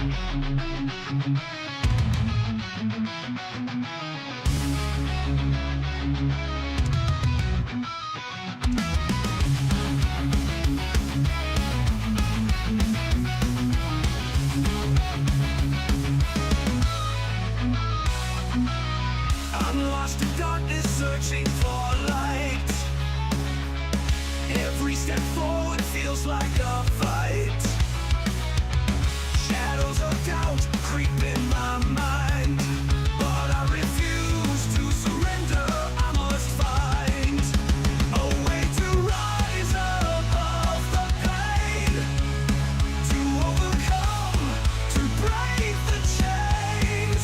I'm lost in darkness, searching for light. Every step forward feels like a fight. Shadows of doubt creep in my mind, but I refuse to surrender. I must find a way to rise above the pain, to overcome, to break the chains.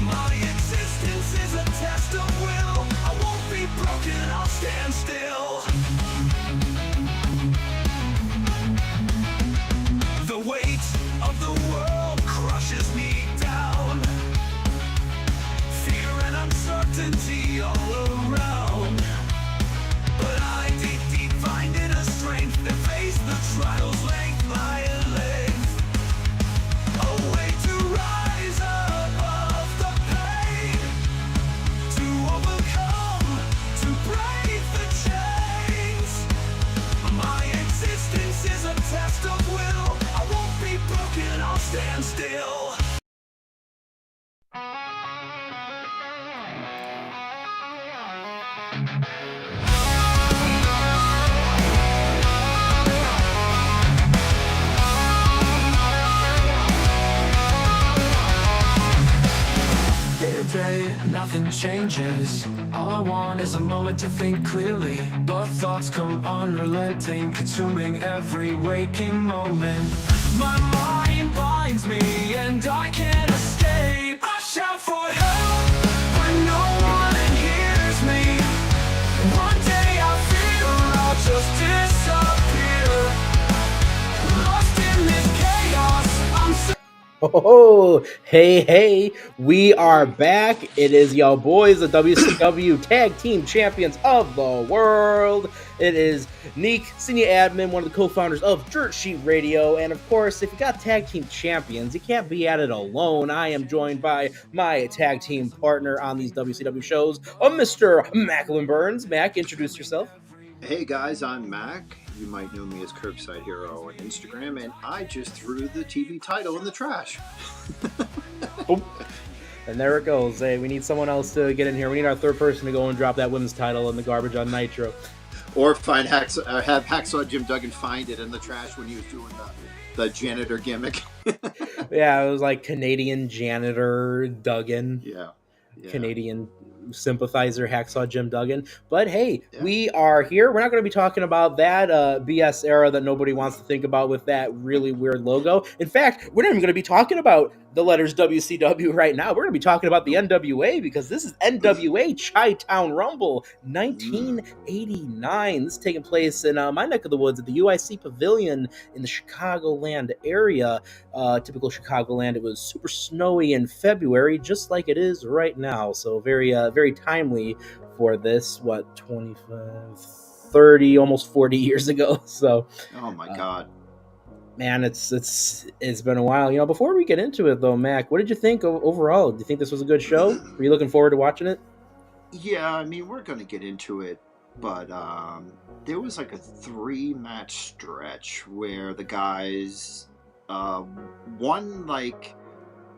My existence is a test of will. I won't be broken, I'll stand still. The weight of the world crushes me down. Fear and uncertainty all around. But I deep find inner strength to face the trials length by length. A way to rise above the pain, to overcome, to break the chains. My existence is a test of will. I won't be broken, I'll stand still. Day to day, nothing changes. All I want is a moment to think clearly, but thoughts come unrelenting, consuming every waking moment. My mind binds me and I can't escape. I shout for help, but no one hears me. One day I feel I'll just disappear. Lost in this chaos, I'm so Oh, hey, we are back. It is y'all boys, the WCW Tag Team Champions of the World. It is Neek, senior admin, one of the co-founders of Dirt Sheet Radio. And of course, if you got Tag Team Champions, you can't be at it alone. I am joined by my tag team partner on these WCW shows, Mr. Macklin Burns. Mac, introduce yourself. Hey guys, I'm Mac. You might know me as Curbside Hero on Instagram, and I just threw the TV title in the trash. And there it goes. Hey, we need someone else to get in here. We need our third person to go and drop that women's title in the garbage on Nitro. Or have Hacksaw Jim Duggan find it in the trash when he was doing the janitor gimmick. Yeah, it was like Canadian janitor Duggan. Yeah. Canadian sympathizer Hacksaw Jim Duggan. But hey, we are here. We're not going to be talking about that BS era that nobody wants to think about with that really weird logo. In fact, we're not even going to be talking about the letters WCW right now. We're going to be talking about the NWA, because this is NWA Chi-Town Rumble 1989. This is taking place in my neck of the woods at the UIC Pavilion in the Chicagoland area. Typical Chicagoland. It was super snowy in February, just like it is right now. So very timely for this, 25, 30, almost 40 years ago. So, oh my God. Man, it's been a while. You know, before we get into it though, Mac, what did you think overall? Do you think this was a good show? Were you looking forward to watching it? Yeah, I mean, we're going to get into it, but there was like a 3-match stretch where the guys won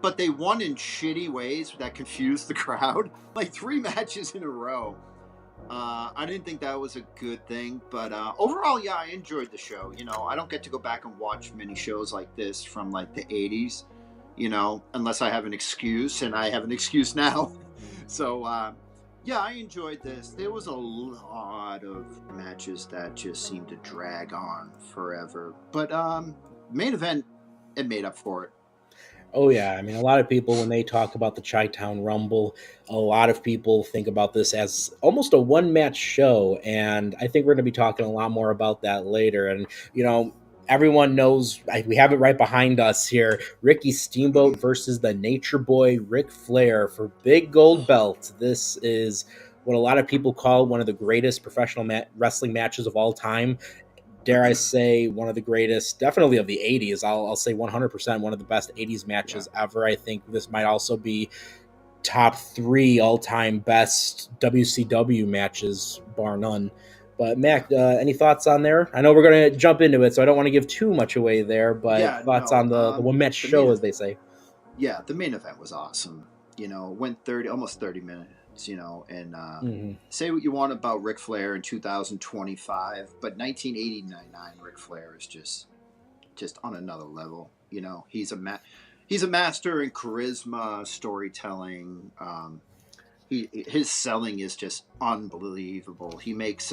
but they won in shitty ways that confused the crowd. Like 3 matches in a row. I didn't think that was a good thing, but overall, yeah, I enjoyed the show. You know, I don't get to go back and watch many shows like this from like the 80s, you know, unless I have an excuse, and I have an excuse now. So, yeah, I enjoyed this. There was a lot of matches that just seemed to drag on forever. But main event, it made up for it. Oh, yeah. I mean, a lot of people, when they talk about the Chi-Town Rumble, a lot of people think about this as almost a one-match show, and I think we're going to be talking a lot more about that later. And, you know, everyone knows, we have it right behind us here, Ricky Steamboat versus the Nature Boy Ric Flair for Big Gold Belt. This is what a lot of people call one of the greatest professional wrestling matches of all time. dare I say, one of the greatest, definitely of the 80s. I'll say 100% one of the best 80s matches ever. I think this might also be top 3 all-time best WCW matches, bar none. But Mac, any thoughts on there? I know we're going to jump into it, so I don't want to give too much away there, but thoughts on the one match show, as they say. Yeah, the main event was awesome. Went almost 30 minutes. And say what you want about Ric Flair in 2025, but 1989 Ric Flair is just on another level. He's a master in charisma, storytelling. His selling is just unbelievable. He makes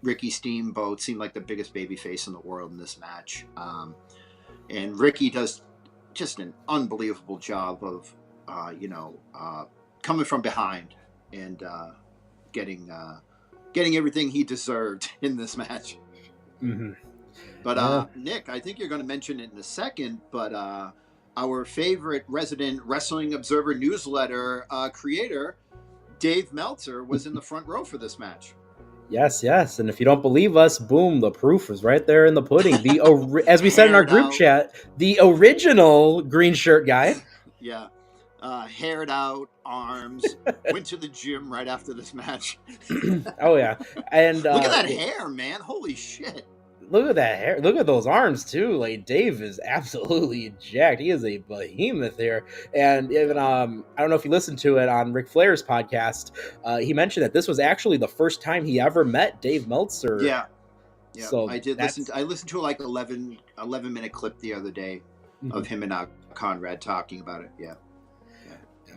Ricky Steamboat seem like the biggest babyface in the world in this match, and Ricky does just an unbelievable job of coming from behind and getting everything he deserved in this match. Mm-hmm. But Nick, I think you're going to mention it in a second, but our favorite resident Wrestling Observer newsletter creator, Dave Meltzer, was in the front row for this match. Yes. And if you don't believe us, boom, the proof is right there in the pudding. As we said in our group chat, the original green shirt guy. Yeah. Haired out, arms, went to the gym right after this match. Oh, yeah. And look at that hair, man. Holy shit. Look at that hair. Look at those arms, too. Like, Dave is absolutely jacked. He is a behemoth here. And even, I don't know if you listened to it on Ric Flair's podcast, he mentioned that this was actually the first time he ever met Dave Meltzer. Yeah. So I did listen to, like 11-minute clip the other day of him and Conrad talking about it. Yeah.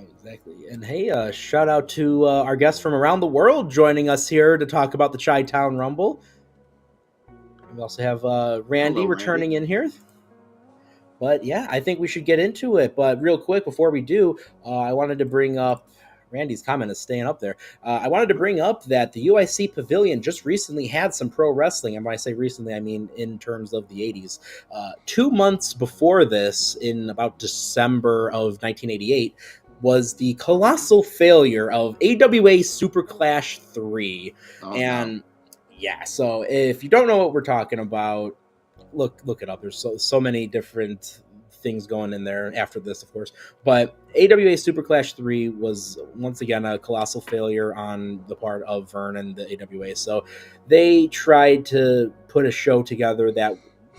Exactly. And hey, shout out to our guests from around the world joining us here to talk about the Chi-Town Rumble. We also have Randy returning in here. But yeah, I think we should get into it. But real quick, before we do, I wanted to bring up, Randy's comment is staying up there. I wanted to bring up that the UIC Pavilion just recently had some pro wrestling. And when I say recently, I mean in terms of the 80s. 2 months before this, in about December of 1988, was the colossal failure of AWA Super Clash 3. Yeah, so if you don't know what we're talking about, look it up. There's so many different things going in there after this, of course. But AWA Super Clash 3 was, once again, a colossal failure on the part of Vern and the AWA. So they tried to put a show together that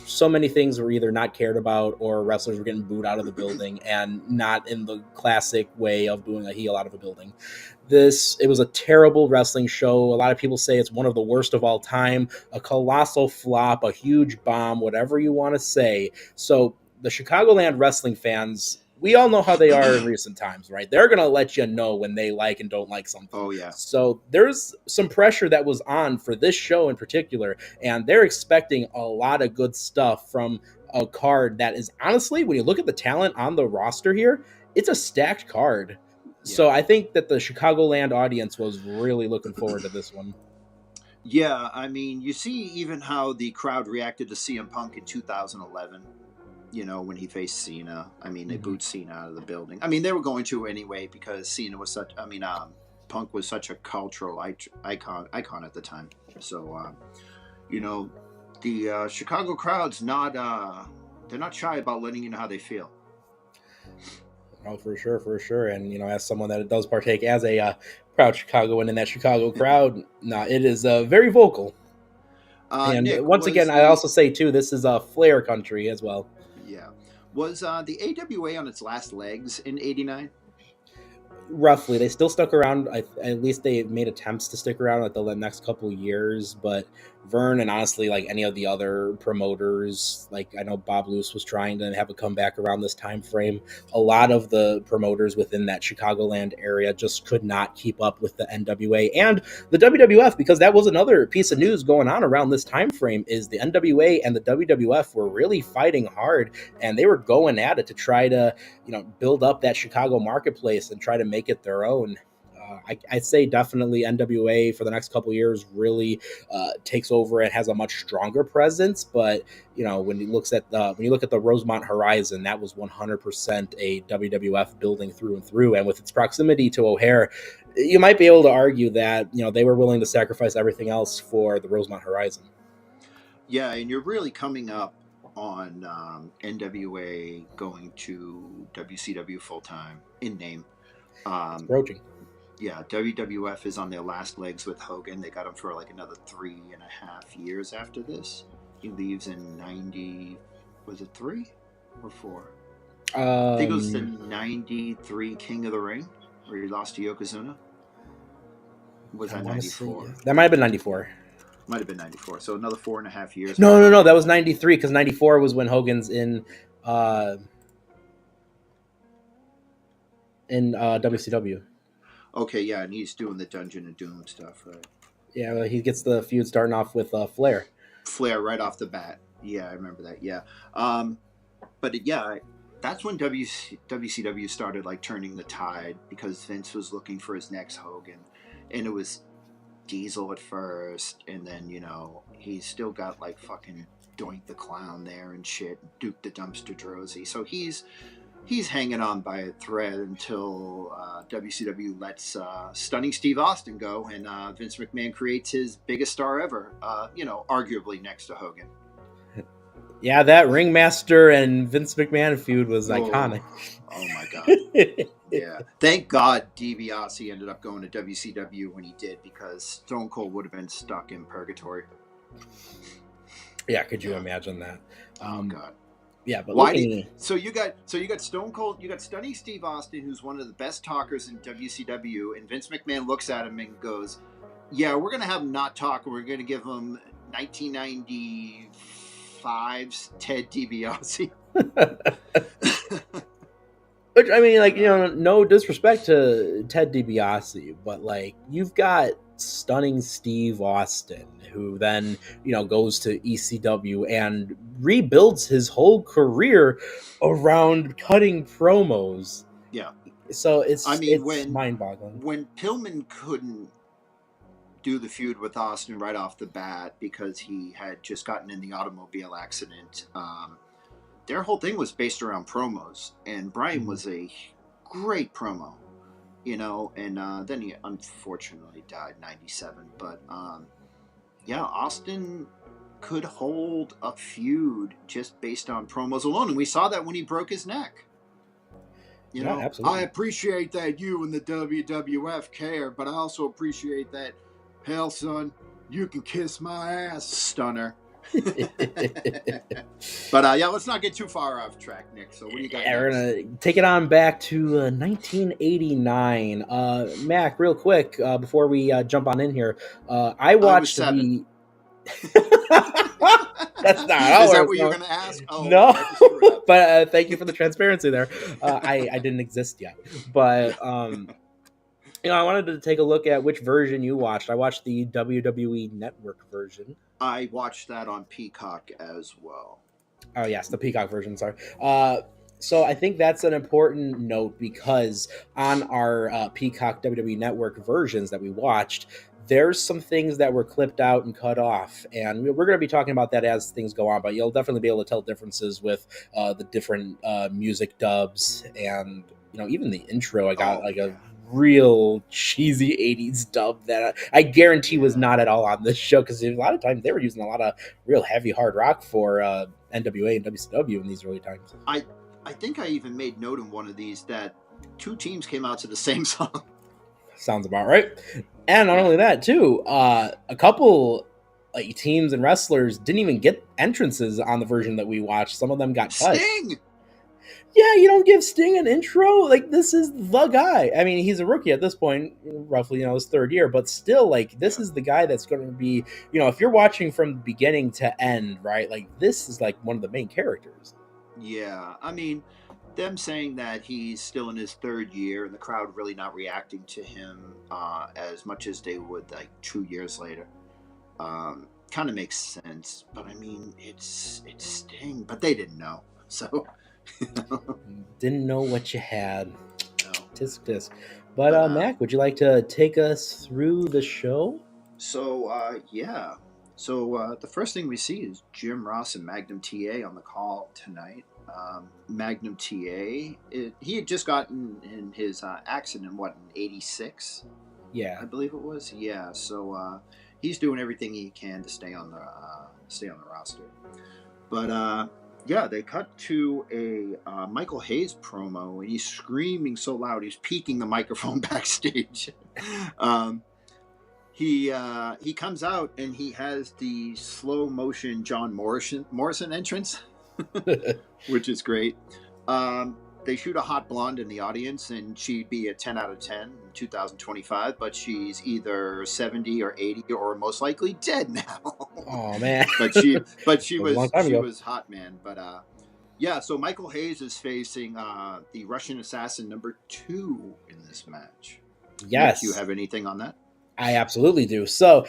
so many things were either not cared about or wrestlers were getting booed out of the building, and not in the classic way of booing a heel out of a building. It was a terrible wrestling show. A lot of people say it's one of the worst of all time, a colossal flop, a huge bomb, whatever you want to say. So the Chicagoland wrestling fans, we all know how they are in recent times, right? They're going to let you know when they like and don't like something. Oh, yeah. So there's some pressure that was on for this show in particular, and they're expecting a lot of good stuff from a card that is, honestly, when you look at the talent on the roster here, it's a stacked card. Yeah. So I think that the Chicagoland audience was really looking forward to this one. Yeah, I mean, you see even how the crowd reacted to CM Punk in 2011. When he faced Cena. I mean, they booed Cena out of the building. I mean, they were going to anyway because Cena was Punk was such a cultural icon at the time. So, the Chicago crowd's they're not shy about letting you know how they feel. Oh, for sure. And, as someone that does partake as a proud Chicagoan in that Chicago crowd, it is very vocal. And Nick, once again, I also say, too, this is a Flair country as well. Yeah. Was the AWA on its last legs in 89? Roughly. They still stuck around. At least they made attempts to stick around like the next couple of years. But Vern and honestly, like any of the other promoters, like I know Bob Luce was trying to have a comeback around this time frame. A lot of the promoters within that Chicagoland area just could not keep up with the NWA and the WWF, because that was another piece of news going on around this time frame. Is the NWA and the WWF were really fighting hard, and they were going at it to try to build up that Chicago marketplace and try to make it their own. I'd say definitely NWA for the next couple of years really takes over and has a much stronger presence. But when you look at the Rosemont Horizon, that was 100% a WWF building through and through. And with its proximity to O'Hare, you might be able to argue that they were willing to sacrifice everything else for the Rosemont Horizon. Yeah, and you're really coming up on NWA going to WCW full time in name. It's Um, approaching. yeah, WWF is on their last legs with Hogan. They got him for like another 3.5 years after this. He leaves in 90. Was it 3 or 4? I think it was the Um, 93 King of the Ring where he lost to Yokozuna. Was I that want to say 94? that might have been 94. Might have been 94. So another 4.5 years with No, Hogan. that was 93 because 94 was when Hogan's uh, in WCW. Okay, yeah, and he's doing the Dungeon of Doom stuff, right? Yeah, well, he gets the feud starting off with Flair. Flair right off the bat. Yeah, I remember that. Yeah, um, but yeah, that's when WCW started like turning the tide because Vince was looking for his next Hogan, and it was Diesel at first, and then he's still got like fucking Doink the Clown there and shit, Duke the Dumpster Droese. So he's hanging on by a thread until WCW lets Stunning Steve Austin go, and Vince McMahon creates his biggest star ever. Arguably next to Hogan. Yeah, that Ringmaster and Vince McMahon feud was iconic. Oh my god. Yeah. Thank God DiBiase ended up going to WCW when he did, because Stone Cold would have been stuck in purgatory. Yeah, could you imagine that? Oh god. Yeah, but so you got Stone Cold, you got Stunning Steve Austin, who's one of the best talkers in WCW, and Vince McMahon looks at him and goes, "Yeah, we're gonna have him not talk. We're gonna give him 1995's Ted DiBiase." Which, I mean, like, no disrespect to Ted DiBiase, but like, you've got Stunning Steve Austin, who then goes to ECW and rebuilds his whole career around cutting promos. Yeah. So it's when mind-boggling. When Pillman couldn't do the feud with Austin right off the bat because he had just gotten in the automobile accident, their whole thing was based around promos, and Brian was a great promo, and then he unfortunately died in 97. But yeah, Austin could hold a feud just based on promos alone, and we saw that when he broke his neck. Absolutely. I appreciate that you and the WWF care, but I also appreciate that, hell, son, you can kiss my ass, Stunner. But yeah, let's not get too far off track, Nick. So what do you got? Yeah, we're gonna take it on back to 1989. Mac, real quick, before we jump on in here, I watched the. That's not. Is that what you're gonna ask? Oh, no, okay, but thank you for the transparency there. I didn't exist yet, but I wanted to take a look at which version you watched. I watched the WWE Network version. I watched that on Peacock as well. Oh yes, the Peacock version. Sorry. So I think that's an important note because on our Peacock WWE Network versions that we watched, there's some things that were clipped out and cut off, and we're going to be talking about that as things go on. But you'll definitely be able to tell differences with the different music dubs, and even the intro. I got a real cheesy 80s dub that I guarantee was not at all on this show, because a lot of times they were using a lot of real heavy hard rock for NWA and WCW in these early times. I think I even made note in one of these that two teams came out to the same song. Sounds about right. And not only that too, a couple teams and wrestlers didn't even get entrances on the version that we watched. Some of them got cut. Sting! Yeah, you don't give Sting an intro. Like, this is the guy. I mean, he's a rookie at this point, roughly, his third year, but still, like, this is the guy that's going to be, if you're watching from beginning to end, right? Like, this is like one of the main characters. Yeah, I mean, them saying that he's still in his third year and the crowd really not reacting to him as much as they would like 2 years later, kind of makes sense. But I mean, it's Sting, but they didn't know, so. Didn't know what you had. No. Tisk tisk. But Mac, would you like to take us through the show? So yeah. So the first thing we see is Jim Ross and Magnum TA on the call tonight. Magnum TA, he had just gotten in his accident, in 86? Yeah. I believe it was. Yeah, so he's doing everything he can to stay on stay on the roster. But yeah, they cut to a Michael Hayes promo, and he's screaming so loud he's peeking the microphone backstage. He comes out and he has the slow motion John Morrison entrance, which is great. They shoot a hot blonde in the audience, and she'd be a 10 out of 10 in 2025, but she's either 70 or 80 or most likely dead now. Oh man! but she A long time ago. was hot, man. But yeah, so Michael Hayes is facing the Russian Assassin number 2 in this match. Yes. Do you have anything on that? I absolutely do. So,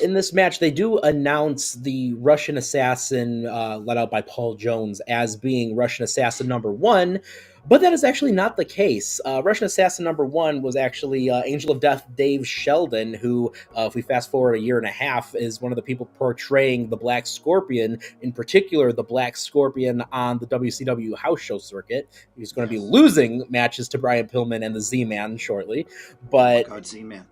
in this match, they do announce the Russian Assassin, led out by Paul Jones, as being Russian Assassin number 1, but that is actually not the case. Russian Assassin number 1 was actually Angel of Death Dave Sheldon, who, if we fast forward a year and a half, is one of the people portraying the Black Scorpion, in particular the Black Scorpion on the WCW house show circuit. He's going to be losing matches to Brian Pillman and the Z-Man shortly, but... Oh God, Z-Man.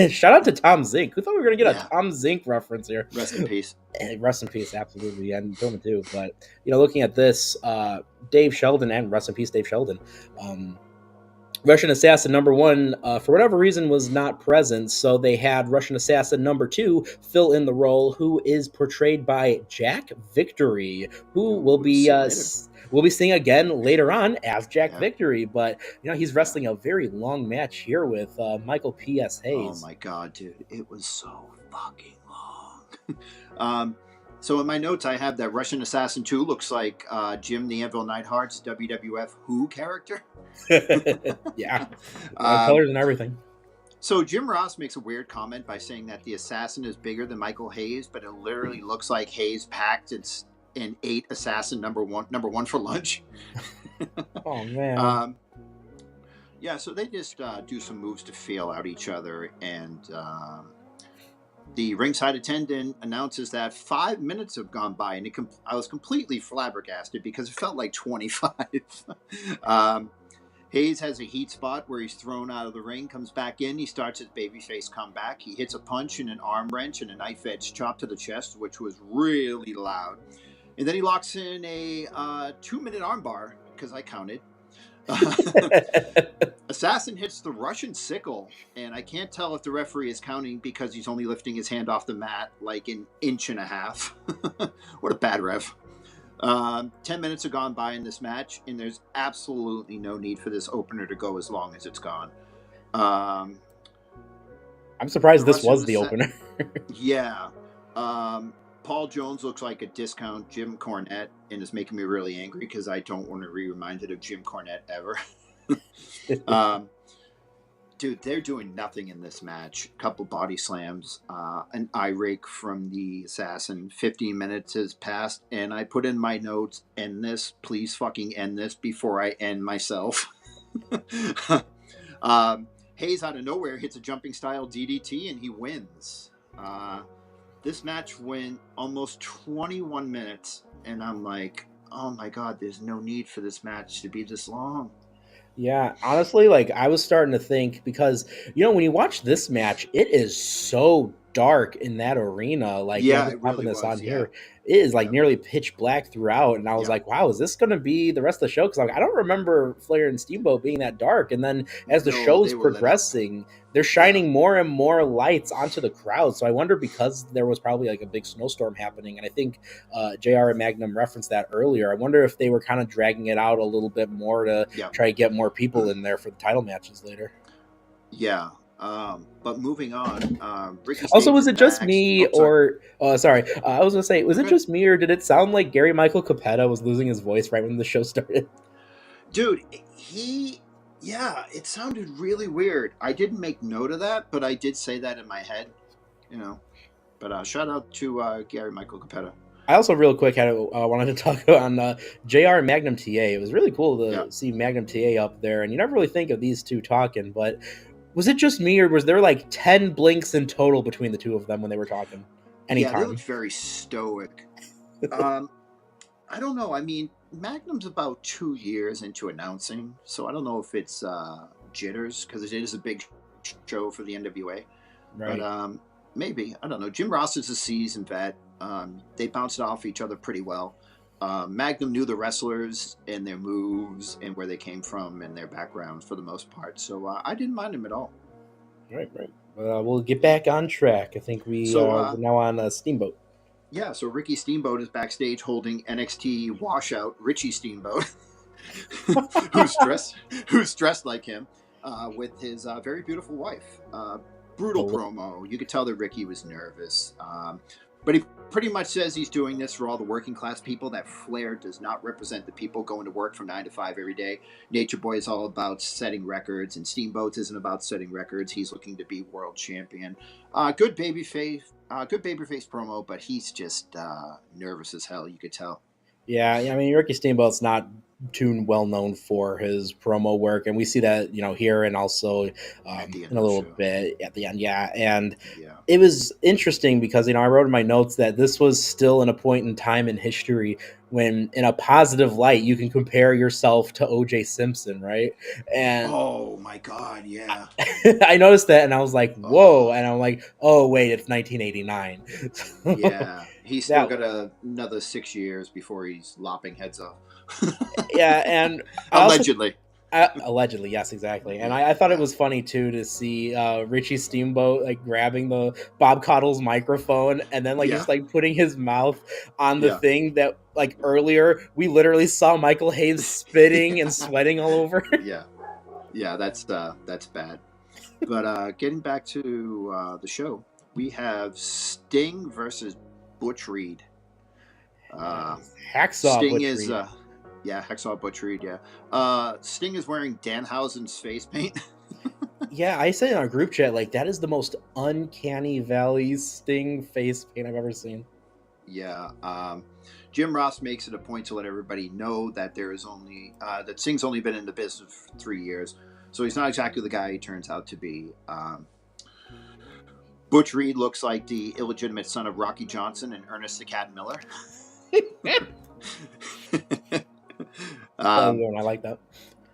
Shout out to Tom Zink. Who thought we were going to get a Tom Zink reference here? Rest in peace. Rest in peace, absolutely. And Pillman too. But, looking at this, Dave Sheldon, and rest in peace, Dave Sheldon. Russian Assassin number 1, for whatever reason, was not present. So they had Russian Assassin number 2 fill in the role, who is portrayed by Jack Victory, who will be... we'll be seeing again later on as Jack Victory, but he's wrestling a very long match here with Michael P.S. Hayes. Oh my God, dude, it was so fucking long. So in my notes, I have that Russian Assassin 2 looks like Jim the Anvil Neidhart's WWF Who character. Yeah, colors and everything. So Jim Ross makes a weird comment by saying that the assassin is bigger than Michael Hayes, but it literally looks like Hayes packed and ate assassin number one for lunch. Oh man. Yeah, so they just do some moves to feel out each other, and the ringside attendant announces that 5 minutes have gone by, and I was completely flabbergasted because it felt like 25. Hayes has a heat spot where he's thrown out of the ring, comes back in, he starts his babyface comeback. He hits a punch and an arm wrench and a knife edge chop to the chest, which was really loud. And then he locks in a 2-minute armbar, because I counted. Assassin hits the Russian sickle, and I can't tell if the referee is counting because he's only lifting his hand off the mat like an inch and a half. What a bad ref. 10 minutes have gone by in this match, and there's absolutely no need for this opener to go as long as it's gone. I'm surprised this was the opener. Yeah. Paul Jones looks like a discount Jim Cornette, and it's making me really angry because I don't want to be reminded of Jim Cornette ever. Dude, they're doing nothing in this match. A couple body slams, an eye rake from the assassin. 15 minutes has passed, and I put in my notes, end this, please fucking end this before I end myself. Hayes out of nowhere hits a jumping style DDT, and he wins. This match went almost 21 minutes, and I'm like, oh my God, there's no need for this match to be this long. Yeah, honestly, I was starting to think, because, when you watch this match, it is so dark in that arena. It really was, here. It is nearly pitch black throughout, and I was like, wow, is this going to be the rest of the show? Because I don't remember Flair and Steamboat being that dark. And then as the show's progressing, they're shining more and more lights onto the crowd. So I wonder, because there was probably a big snowstorm happening, and I think JR and Magnum referenced that earlier, I wonder if they were kind of dragging it out a little bit more to try to get more people in there for the title matches later. Yeah. But moving on, Ricky also, was it just me or I was going to say, was it just me, or did it sound like Gary Michael Capetta was losing his voice right when the show started? Dude, it sounded really weird. I didn't make note of that, but I did say that in my head, but shout out to Gary Michael Capetta. I also real quick wanted to talk on JR and Magnum TA. It was really cool to see Magnum TA up there, and you never really think of these two talking, but was it just me, or was there 10 blinks in total between the two of them when they were talking? Anytime. Yeah, they looked very stoic. I don't know. I mean, Magnum's about 2 years into announcing, so I don't know if it's jitters, because it is a big show for the NWA. Right. But maybe. I don't know. Jim Ross is a seasoned vet. They bounced off each other pretty well. Magnum knew the wrestlers and their moves and where they came from and their backgrounds for the most part, so I didn't mind him at all. Right. We'll get back on track. I think So we're now on Steamboat. yeah, so Ricky Steamboat is backstage holding NXT washout Richie Steamboat, who's dressed like him, with his very beautiful wife. Brutal promo. You could tell that Ricky was nervous, but he pretty much says he's doing this for all the working class people. That Flair does not represent the people going to work from 9 to 5 every day. Nature Boy is all about setting records, and Steamboat isn't about setting records. He's looking to be world champion. Good babyface promo, but he's just nervous as hell. You could tell. Yeah, I mean, Ricky Steamboat's not too well known for his promo work, and we see that here and also in a little bit at the end. Yeah, and it was interesting because I wrote in my notes that this was still in a point in time in history when, in a positive light, you can compare yourself to O.J. Simpson, right? And oh my God, yeah. I noticed that, and I was like, whoa, and I'm like, oh wait, it's 1989. Yeah. He's still got another 6 years before he's lopping heads off. Yeah, and allegedly. Allegedly, yes, exactly. And I thought it was funny too to see Richie Steamboat like grabbing the Bob Caudle's microphone and then just like putting his mouth on the thing that like earlier we literally saw Michael Hayes spitting and sweating all over. Yeah, that's bad. But getting back to the show, we have Sting versus Butch Reed. Hacksaw Sting Butch is Reed. Hacksaw Butch Reed. Sting is wearing Danhausen's face paint. Yeah, I said in our group chat, like, that is the most uncanny Valley Sting face paint I've ever seen. Yeah. Jim Ross makes it a point to let everybody know that that Sting's only been in the business for 3 years, so he's not exactly the guy he turns out to be. Butch Reed looks like the illegitimate son of Rocky Johnson and Ernest the Cat Miller. I like that.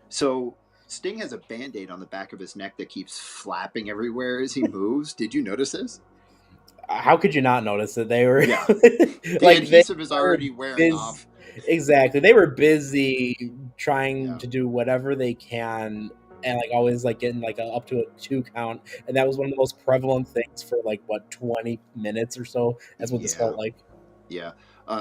So Sting has a Band-Aid on the back of his neck that keeps flapping everywhere as he moves. Did you notice this? How could you not notice that they were? Yeah. The adhesive is already wearing off. Exactly. They were busy trying to do whatever they can and like always like getting like up to a 2 count. And that was one of the most prevalent things for like 20 minutes or so. That's what this felt like. Yeah.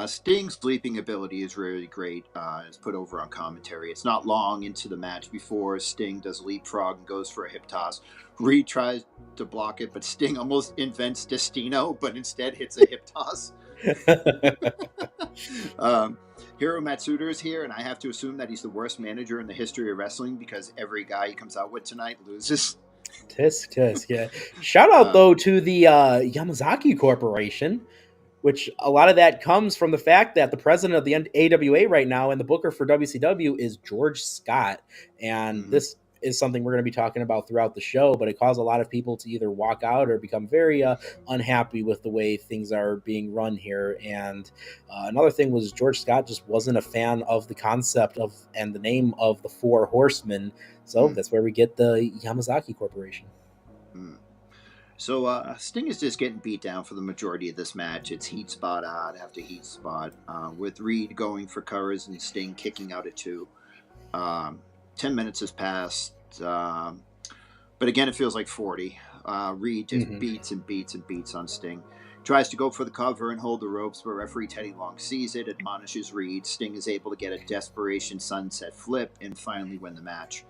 Sting's leaping ability is really great. It's put over on commentary. It's not long into the match before Sting does leapfrog and goes for a hip toss. Reed tries to block it, but Sting almost invents Destino, but instead hits a hip toss. Hiro Matsuda is here, and I have to assume that he's the worst manager in the history of wrestling because every guy he comes out with tonight loses. Tisk, yeah. Shout out, though, to the Yamazaki Corporation, which a lot of that comes from the fact that the president of the AWA right now and the booker for WCW is George Scott. And this is something we're going to be talking about throughout the show, but it caused a lot of people to either walk out or become very unhappy with the way things are being run here. And another thing was George Scott just wasn't a fan of the concept of and the name of the Four Horsemen. So that's where we get the Yamazaki Corporation. So Sting is just getting beat down for the majority of this match. It's heat spot after heat spot, with Reed going for covers and Sting kicking out at 2. 10 minutes has passed, but again, it feels like 40. Reed just beats and beats and beats on Sting. Tries to go for the cover and hold the ropes, but referee Teddy Long sees it, admonishes Reed. Sting is able to get a desperation sunset flip and finally win the match.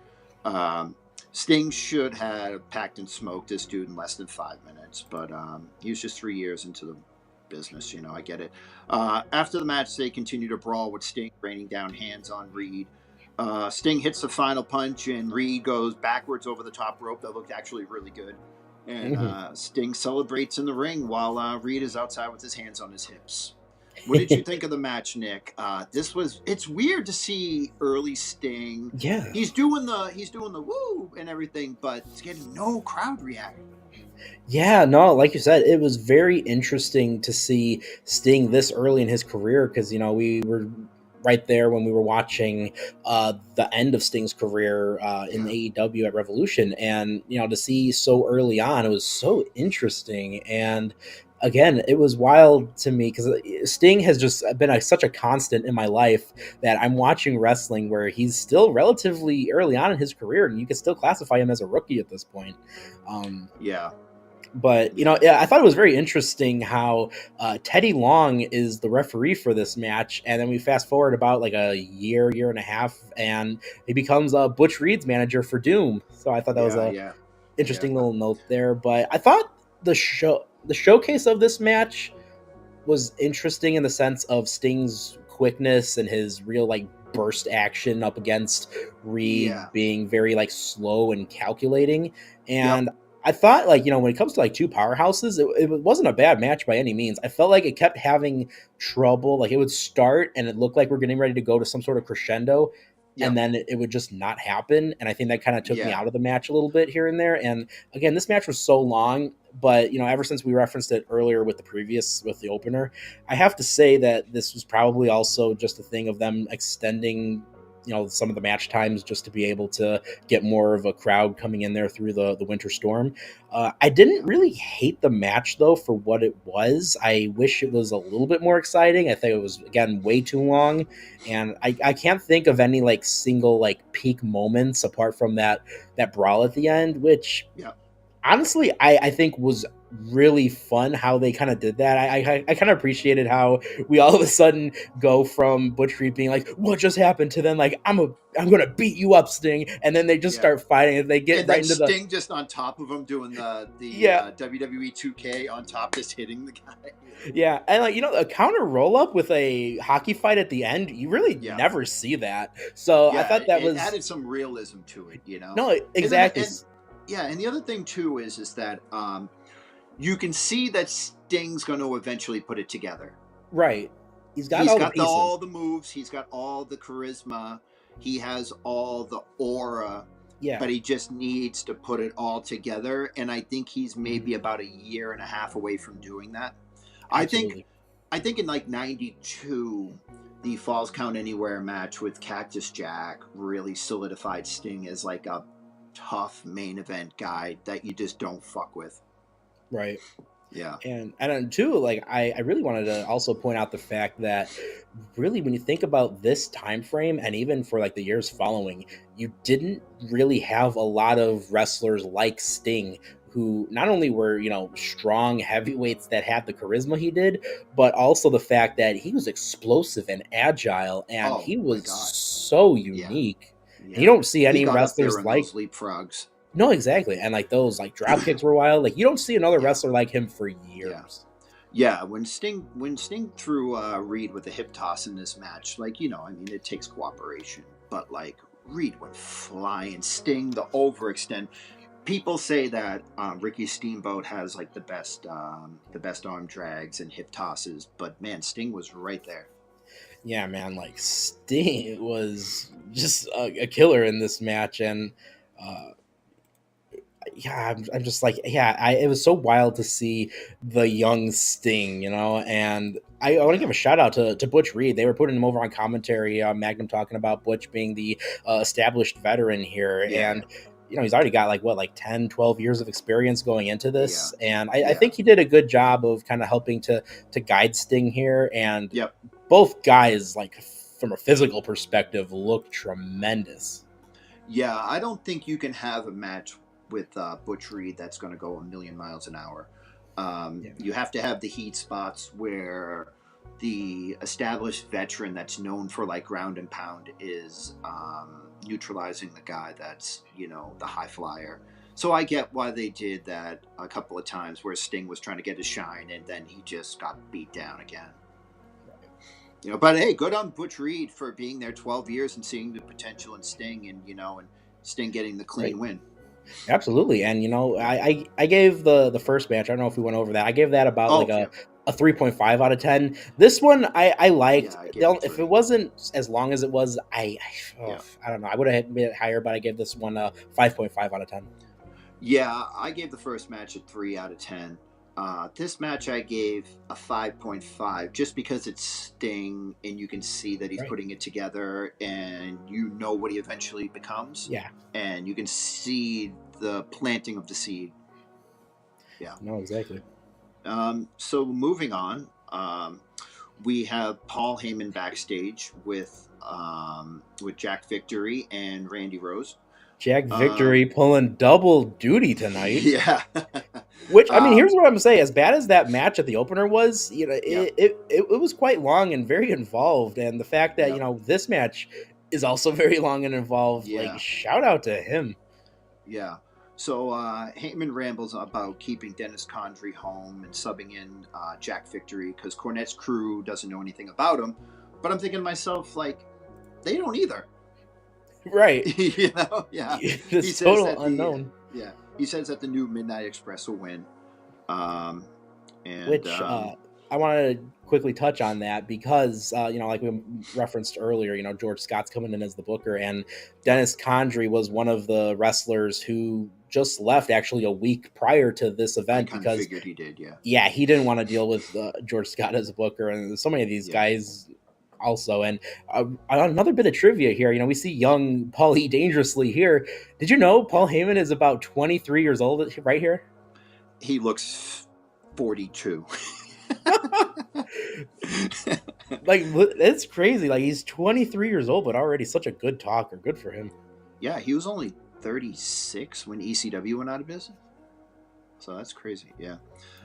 Sting should have packed and smoked this dude in less than 5 minutes, but he was just 3 years into the business, I get it. After the match, they continue to brawl with Sting raining down hands on Reed. Sting hits the final punch, and Reed goes backwards over the top rope. That looked actually really good. And Sting celebrates in the ring while Reed is outside with his hands on his hips. What did you think of the match, Nick? It's weird to see early Sting. Yeah. He's doing the woo and everything, but it's getting no crowd reaction. Yeah, no, like you said, it was very interesting to see Sting this early in his career because, we were right there when we were watching the end of Sting's career in AEW at Revolution. And, to see so early on, it was so interesting. And again, it was wild to me because Sting has just been such a constant in my life that I'm watching wrestling where he's still relatively early on in his career, and you can still classify him as a rookie at this point. Um, Yeah. but yeah, I thought it was very interesting how Teddy Long is the referee for this match, and then we fast forward about like a year and a half, and he becomes Butch Reed's manager for Doom. So I thought that was Yeah. a Yeah. interesting little note there. But I thought the showcase of this match was interesting in the sense of Sting's quickness and his real like burst action up against Reed Yeah. being very like slow and calculating. Yep. And I thought like, when it comes to like two powerhouses, it wasn't a bad match by any means. I felt like it kept having trouble. Like it would start and it looked like we're getting ready to go to some sort of crescendo, and Yep. then it would just not happen. And I think that kind of took me Yeah. out of the match a little bit here and there. And again, this match was so long, but ever since we referenced it earlier with the opener, I have to say that this was probably also just a thing of them extending some of the match times just to be able to get more of a crowd coming in there through the winter storm. I didn't really hate the match though for what it was. I wish it was a little bit more exciting. I think it was again way too long, and I can't think of any like single like peak moments apart from that brawl at the end, which Yep. honestly, I think was really fun how they kind of did that. I kind of appreciated how we all of a sudden go from Butch Reed being like, "What just happened?" to then like, I'm gonna beat you up, Sting," and then they just Yeah. start fighting and they get And right then into the Sting just on top of him doing the yeah. WWE 2K on top, just hitting the guy. Yeah, and like a counter roll up with a hockey fight at the end, you really Yeah. never see that. So I Yeah. thought that It was added some realism to it, you know. no And then, exactly yeah, and the other thing too is that you can see that Sting's going to eventually put it together. right. He's got He's all the got pieces. all the moves. He's got all the charisma. He has all the aura. Yeah, But he just needs to put it all together. And I think he's maybe about a year and a half away from doing that. absolutely. I think in like '92, the Falls Count Anywhere match with Cactus Jack really solidified Sting as like a tough main event guy that you just don't fuck with. Right. Yeah. And then too, like I really wanted to also point out the fact that really when you think about this time frame and even for like the years following, you didn't really have a lot of wrestlers like Sting who not only were, strong heavyweights that had the charisma he did, but also the fact that he was explosive and agile and Oh he my was God. so Yeah. unique. And you Yeah. don't see He any got up there wrestlers in like those leapfrogs. no, exactly. And like those like drop kicks were wild. Like you don't see another Yeah. wrestler like him for years. Yeah, when Sting threw Reed with a hip toss in this match, like I mean, it takes cooperation, but like Reed went flying. Sting the overextend. People say that Ricky Steamboat has like the best arm drags and hip tosses, but man, Sting was right there. Yeah, man, like Sting was just a killer in this match, and uh, yeah, I'm just like, yeah, it was so wild to see the young Sting, and I want to Yeah. give a shout out to Butch Reed. They were putting him over on commentary, Magnum talking about Butch being the established veteran here, Yeah. and he's already got like 10, 12 years of experience going into this, and I Yeah. think he did a good job of kind of helping to guide Sting here, and Yep. both guys, like from a physical perspective, look tremendous. Yeah, I don't think you can have a match with Butch Reed that's going to go a million miles an hour. Yeah. You have to have the heat spots where the established veteran that's known for like ground and pound is neutralizing the guy that's the high flyer. So I get why they did that a couple of times where Sting was trying to get his shine and then he just got beat down again. But hey, good on Butch Reed for being there 12 years and seeing the potential in Sting, and and Sting getting the clean win. Absolutely, and I gave the first match. I don't know if we went over that. I gave that about like a 3.5 out of 10. This one I liked. Yeah, I gave it If 3. it wasn't as long as it was, I Yeah. don't know. I would have made it higher, but I gave this one a 5.5 out of 10. Yeah, I gave the first match a 3 out of 10. This match I gave a 5.5 just because it's Sting and you can see that he's Right. putting it together and you know what he eventually becomes. Yeah, And you can see the planting of the seed. Yeah. no, exactly. So moving on, we have Paul Heyman backstage with Jack Victory and Randy Rose. Jack Victory pulling double duty tonight. Yeah. Which, I mean, here's what I'm saying. As bad as that match at the opener was, you know, Yeah. it was quite long and very involved. And the fact that, Yep. you know, this match is also very long and involved, Yeah. like, shout out to him. Yeah. So Heyman rambles about keeping Dennis Condrey home and subbing in Jack Victory because Cornette's crew doesn't know anything about him. But I'm thinking to myself, like, they don't either. Right. You know? Yeah. It's total unknown. Yeah. He says that the new Midnight Express will win. Which I wanted to quickly touch on that because, you know, like we referenced earlier, you know, George Scott's coming in as the booker, and Dennis Condrey was one of the wrestlers who just left actually a week prior to this event I because figured he did, yeah, he didn't want to deal with George Scott as a booker, and so many of these guys also. And another bit of trivia here, you know, we see young Paul E. Dangerously here. Did you know Paul Heyman is about 23 years old right here? He looks 42. Like, it's crazy. Like, he's 23 years old, but already such a good talker. Good for him. Yeah, he was only 36 when ECW went out of business. So that's crazy. Yeah.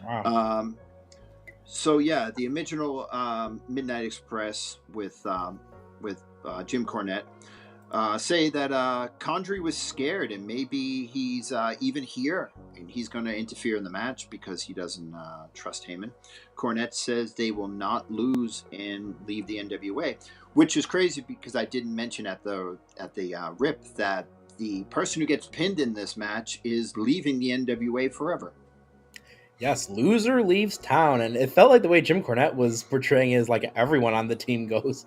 Wow. So yeah, the original Midnight Express with Jim Cornette say that Condrey was scared and maybe he's even here and he's going to interfere in the match because he doesn't trust Heyman. Cornette says they will not lose and leave the NWA, which is crazy because I didn't mention at the rip that the person who gets pinned in this match is leaving the NWA forever. Yes, loser leaves town, and it felt like the way Jim Cornette was portraying is like everyone on the team goes.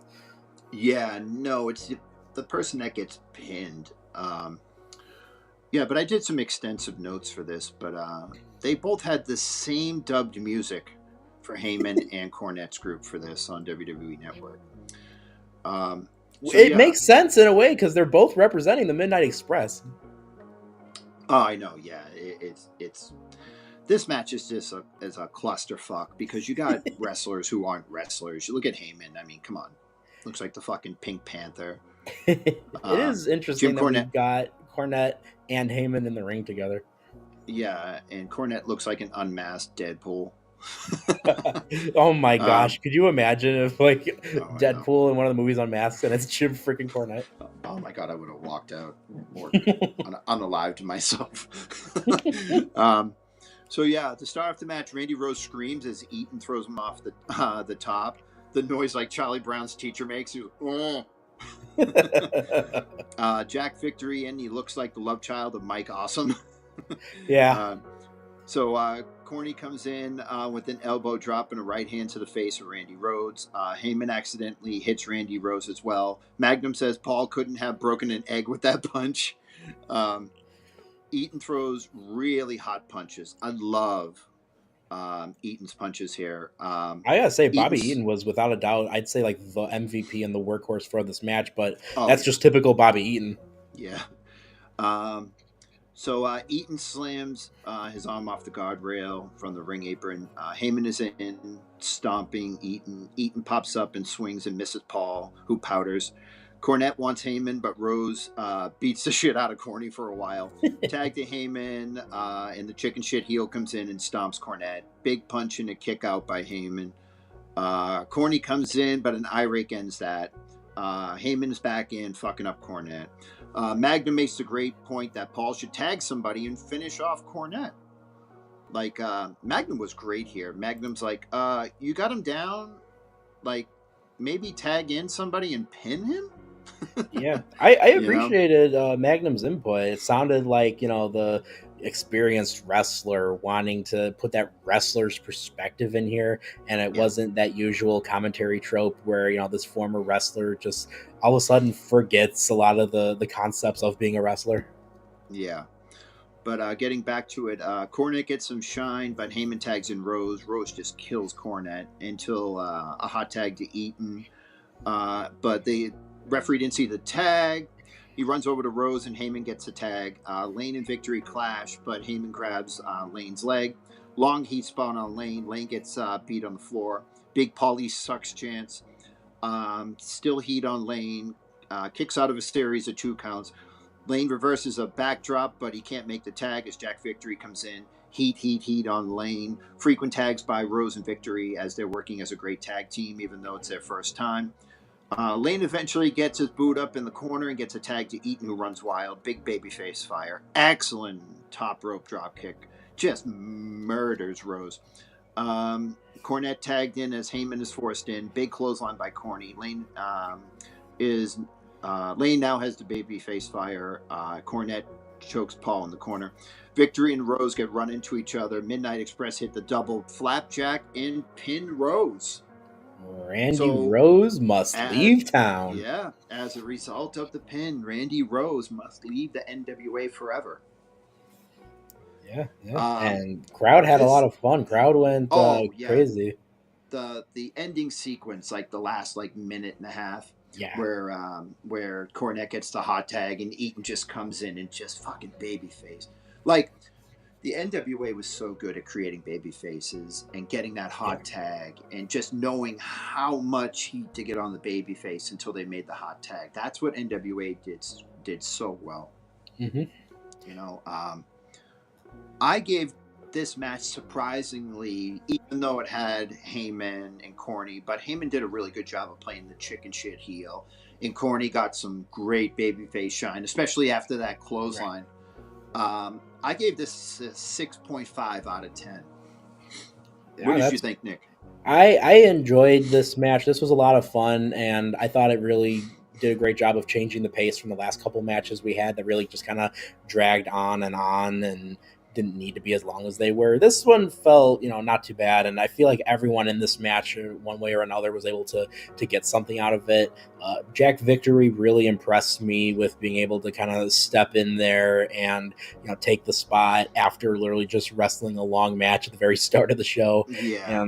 Yeah, no, it's the person that gets pinned. Yeah, but I did some extensive notes for this, but they both had the same dubbed music for Heyman and Cornette's group for this on WWE Network. It makes sense in a way because they're both representing the Midnight Express. Oh, I know. Yeah, it's this match is just a clusterfuck because you got wrestlers who aren't wrestlers. You look at Heyman. I mean, come on, looks like the fucking Pink Panther. It is interesting that we've got Cornette and Heyman in the ring together. Yeah, and Cornette looks like an unmasked Deadpool. Oh my gosh, could you imagine if like Deadpool in one of the movies unmasked and it's Jim freaking Cornette? Oh my god, I would have walked out or unalived myself. So yeah, to start off the match, Randy Rose screams as Eaton throws him off the top. The noise like Charlie Brown's teacher makes. He goes, Jack Victory, and he looks like the love child of Mike Awesome. Yeah. So Corny comes in with an elbow drop and a right hand to the face of Randy Rhodes. Heyman accidentally hits Randy Rose as well. Magnum says Paul couldn't have broken an egg with that punch. Eaton throws really hot punches. I love Eaton's punches here. I gotta say, Bobby Eaton was without a doubt, I'd say like the MVP and the workhorse for this match, but that's just typical Bobby Eaton. Yeah. So Eaton slams his arm off the guardrail from the ring apron. Heyman is in, stomping Eaton. Eaton pops up and swings and misses Paul, who powders. Cornette wants Heyman, but Rose beats the shit out of Corny for a while. Tag to Heyman, and the chicken shit heel comes in and stomps Cornette. Big punch and a kick out by Heyman. Corny comes in, but an eye rake ends that. Heyman's back in, fucking up Cornette. Magnum makes the great point that Paul should tag somebody and finish off Cornette. Like, Magnum was great here. Magnum's like, you got him down? Like, maybe tag in somebody and pin him? Yeah, I appreciated Magnum's input. It sounded like, you know, the experienced wrestler wanting to put that wrestler's perspective in here, and it wasn't that usual commentary trope where, you know, this former wrestler just all of a sudden forgets a lot of the concepts of being a wrestler. Yeah. But getting back to it, Cornette gets some shine, but Heyman tags in Rose. Rose just kills Cornette until a hot tag to Eaton. But the referee didn't see the tag. He runs over to Rose and Heyman gets a tag. Lane and Victory clash, but Heyman grabs Lane's leg. Long heat spot on Lane. Lane gets beat on the floor. Big Paulie sucks chance. Still heat on Lane. Kicks out of a series of 2 counts. Lane reverses a backdrop, but he can't make the tag as Jack Victory comes in. Heat on Lane. Frequent tags by Rose and Victory as they're working as a great tag team, even though it's their first time. Lane eventually gets his boot up in the corner and gets a tag to Eaton, who runs wild. Big babyface fire. Excellent top rope drop kick. Just murders Rose. Cornette tagged in as Heyman is forced in. Big clothesline by Corny. Lane Lane now has the babyface fire. Cornette chokes Paul in the corner. Victory and Rose get run into each other. Midnight Express hit the double flapjack and pin Rose. Randy Rose must leave town. Yeah, as a result of the pin, Randy Rose must leave the NWA forever. Yeah. And crowd had a lot of fun. Crowd went crazy. The ending sequence, like the last minute and a half, where Cornette gets the hot tag and Eaton just comes in and just fucking babyface. Like, the NWA was so good at creating baby faces and getting that hot tag and just knowing how much heat to get on the baby face until they made the hot tag. That's what NWA did so well. Mm-hmm. You know, I gave this match surprisingly, even though it had Heyman and Corny, but Heyman did a really good job of playing the chicken shit heel, and Corny got some great babyface shine, especially after that clothesline. Right. I gave this a 6.5 out of 10. What did you think, Nick? I enjoyed this match. This was a lot of fun, and I thought it really did a great job of changing the pace from the last couple matches we had that really just kind of dragged on and didn't need to be as long as they were. This one felt, not too bad, and I feel like everyone in this match, one way or another, was able to get something out of it. Jack Victory really impressed me with being able to kind of step in there and take the spot after literally just wrestling a long match at the very start of the show. Yeah.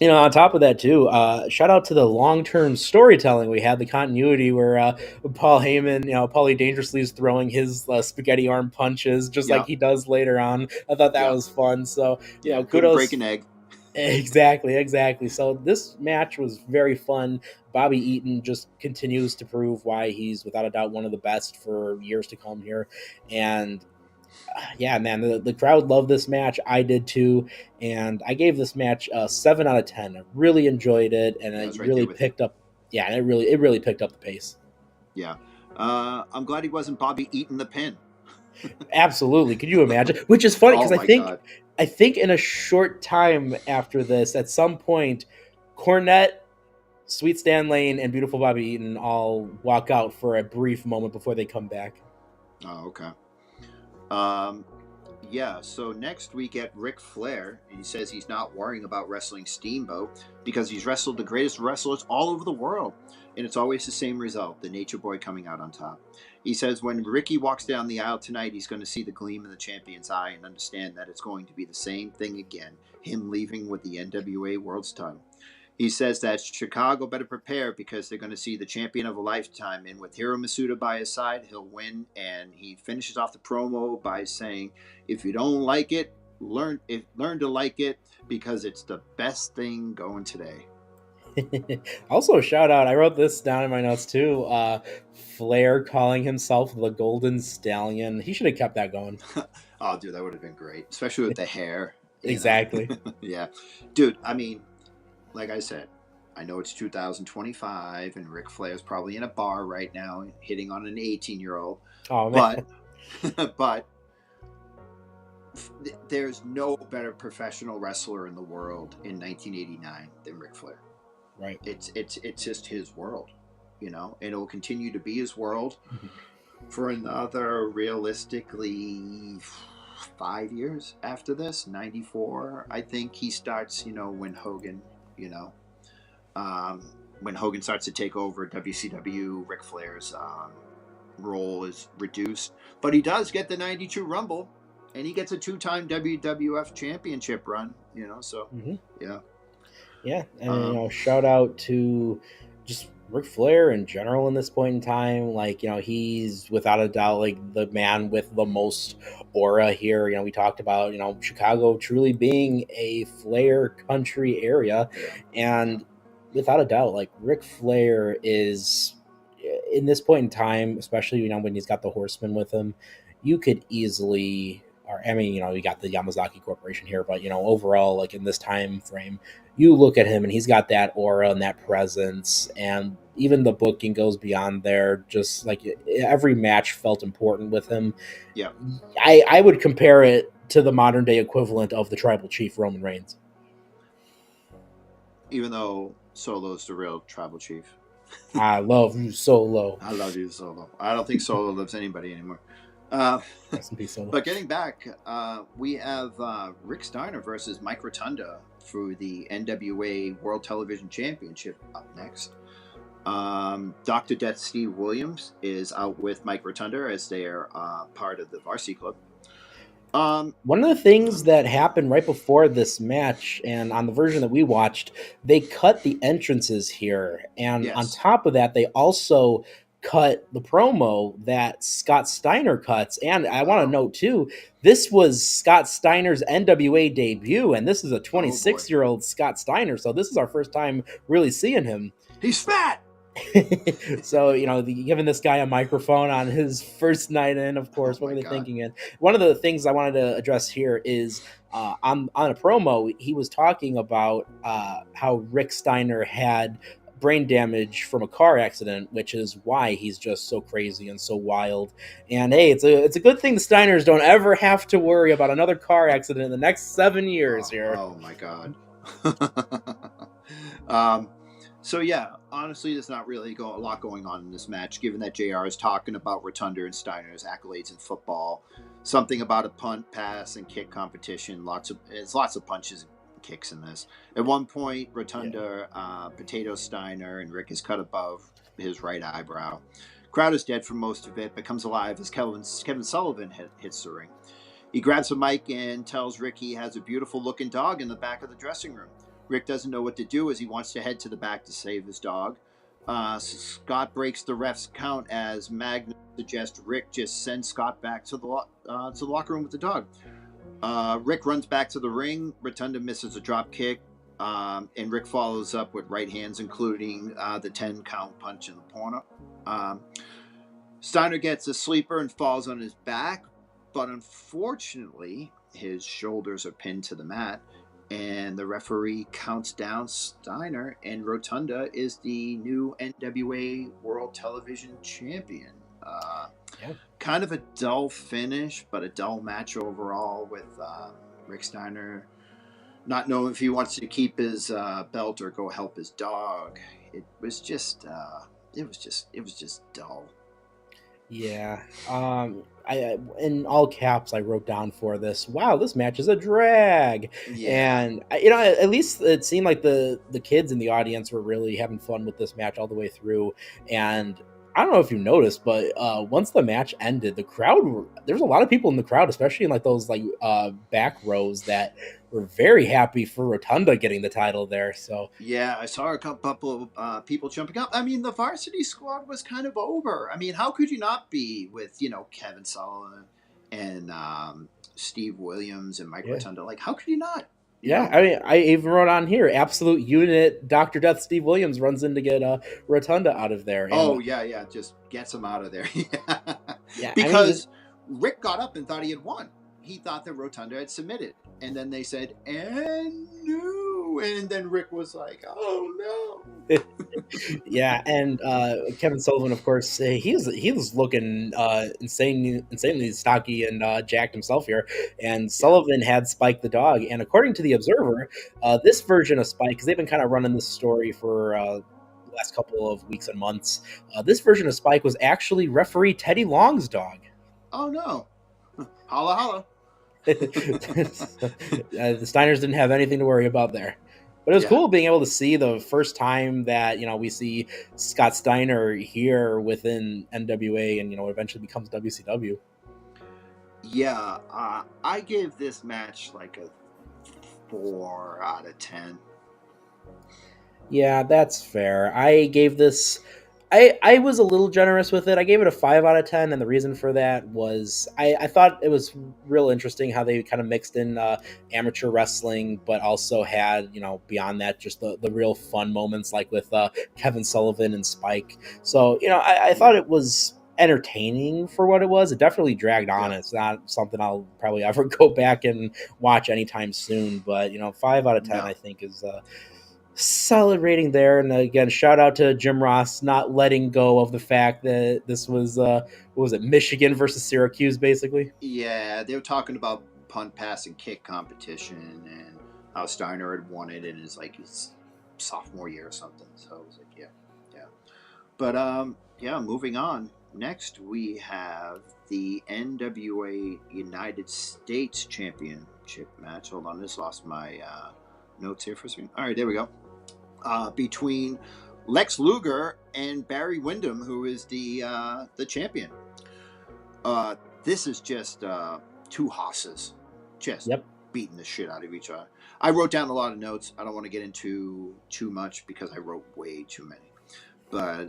On top of that, too, shout out to the long-term storytelling we had, the continuity where Paul Heyman, Paulie Dangerously is throwing his spaghetti arm punches just like he does later on. I thought that was fun. So, kudos. Break an egg. Exactly. So this match was very fun. Bobby Eaton just continues to prove why he's without a doubt one of the best for years to come here. And man, the crowd loved this match. I did too, and I gave this match a 7 out of 10. I really enjoyed it, and it really picked up. Yeah, and it really picked up the pace. Yeah, I'm glad he wasn't Bobby Eaton the pin. Absolutely, could you imagine? Which is funny because I think in a short time after this, at some point, Cornette, Sweet Stan Lane, and Beautiful Bobby Eaton all walk out for a brief moment before they come back. Oh, okay. So next we get Ric Flair, and he says he's not worrying about wrestling Steamboat because he's wrestled the greatest wrestlers all over the world, and it's always the same result, the Nature Boy coming out on top. He says when Ricky walks down the aisle tonight, he's going to see the gleam in the champion's eye and understand that it's going to be the same thing again, him leaving with the NWA World's title. He says that Chicago better prepare because they're going to see the champion of a lifetime. And with Hiro Masuda by his side, he'll win. And he finishes off the promo by saying, if you don't like it, learn to like it because it's the best thing going today. Also, shout out, I wrote this down in my notes too. Flair calling himself the Golden Stallion. He should have kept that going. Oh, dude, that would have been great, especially with the hair. Exactly. Yeah. Dude, I mean, like I said, I know it's 2025 and Ric Flair's probably in a bar right now hitting on an 18-year-old. Oh, man. But there's no better professional wrestler in the world in 1989 than Ric Flair. Right. It's just his world, and it will continue to be his world for another realistically 5 years after this. 94, I think he starts, when Hogan, when Hogan starts to take over WCW, Ric Flair's role is reduced. But he does get the 92 Rumble, and he gets a 2-time WWF championship run, so, yeah. Yeah, and shout out to just Ric Flair in general in this point in time, like, he's without a doubt like the man with the most aura here. We talked about, Chicago truly being a Flair country area. Yeah. And without a doubt, like Ric Flair is in this point in time, especially, when he's got the Horsemen with him, you could easily, or I mean, you got the Yamazaki Corporation here, but overall, like in this time frame, you look at him and he's got that aura and that presence, and even the booking goes beyond there. Just like every match felt important with him. Yeah. I would compare it to the modern day equivalent of the Tribal Chief Roman Reigns. Even though Solo's the real Tribal Chief. I love you, Solo. I love you, Solo. I don't think Solo loves anybody anymore. Rest in peace, Solo. But getting back, we have Rick Steiner versus Mike Rotunda for the NWA World Television Championship up next. Dr. Death Steve Williams is out with Mike Rotunda as they are part of the Varsity Club. One of the things that happened right before this match, and on the version that we watched, they cut the entrances here. And Yes. on top of that, they also cut the promo that Scott Steiner cuts. And I want to note, too, this was Scott Steiner's NWA debut, and this is a 26-year-old Scott Steiner. So this is our first time really seeing him. He's fat! So, giving this guy a microphone on his first night in, of course, what were they thinking? And one of the things I wanted to address here is on a promo, he was talking about how Rick Steiner had brain damage from a car accident, which is why he's just so crazy and so wild. And hey, it's a good thing the Steiners don't ever have to worry about another car accident in the next 7 years here. Oh my God. So yeah, honestly, there's not really a lot going on in this match, given that JR is talking about Rotunda and Steiner's accolades in football, something about a punt, pass, and kick competition. Lots of punches and kicks in this. At one point, Rotunda, Potato Steiner, and Rick is cut above his right eyebrow. Crowd is dead for most of it, but comes alive as Kevin Sullivan hits the ring. He grabs a mic and tells Rick he has a beautiful looking dog in the back of the dressing room. Rick doesn't know what to do as he wants to head to the back to save his dog. Scott breaks the ref's count as Magnus suggests Rick just send Scott back to the locker room with the dog. Rick runs back to the ring. Rotunda misses a drop kick, and Rick follows up with right hands, including the 10 count punch in the corner. Steiner gets a sleeper and falls on his back, but unfortunately, his shoulders are pinned to the mat. And the referee counts down Steiner, and Rotunda is the new NWA World Television Champion. Kind of a dull finish, but a dull match overall, with Rick Steiner not knowing if he wants to keep his belt or go help his dog. It was just dull. Yeah. I in all caps I wrote down for this, wow, this match is a drag. Yeah. And at least it seemed like the kids in the audience were really having fun with this match all the way through. And I don't know if you noticed, but once the match ended, there's a lot of people in the crowd, especially in like those back rows, that were very happy for Rotunda getting the title there. So yeah, I saw a couple of people jumping up. I mean, the Varsity Squad was kind of over. I mean, how could you not be with Kevin Sullivan and Steve Williams and Mike Rotunda? Like, how could you not? Yeah, I mean, I even wrote on here, absolute unit, Dr. Death Steve Williams runs in to get Rotunda out of there. And, yeah, just gets him out of there. Yeah, because Rick got up and thought he had won. He thought that Rotunda had submitted. And then they said, and no. And then Rick was like, oh, no. Yeah, and Kevin Sullivan, of course, he was looking insanely stocky and jacked himself here. And Sullivan had Spike the dog. And according to The Observer, this version of Spike, because they've been kind of running this story for the last couple of weeks and months, this version of Spike was actually referee Teddy Long's dog. Oh, no. Holla, holla. The Steiners didn't have anything to worry about there. But it was cool being able to see the first time that, we see Scott Steiner here within NWA and, eventually becomes WCW. Yeah, I give this match like a 4 out of 10. Yeah, that's fair. I was a little generous with it. I gave it a 5 out of 10, and the reason for that was I thought it was real interesting how they kind of mixed in amateur wrestling, but also had, beyond that, just the real fun moments like with Kevin Sullivan and Spike. So I thought Yeah, it was entertaining for what it was. It definitely dragged on. yeah, It's not something I'll probably ever go back and watch anytime soon, but 5 out of 10 I no. think is solid rating there. And again, shout out to Jim Ross not letting go of the fact that this was what was it, Michigan versus Syracuse, basically. Yeah, they were talking about punt, pass, and kick competition, and how Steiner had won it in his sophomore year or something. So I was like, yeah, yeah. But yeah. Moving on. Next, we have the NWA United States Championship match. Hold on, just lost my notes here for a second. All right, there we go. Between Lex Luger and Barry Windham, who is the champion. This is just two hosses just Yep. beating the shit out of each other. I wrote down a lot of notes. I don't want to get into too much because I wrote way too many. But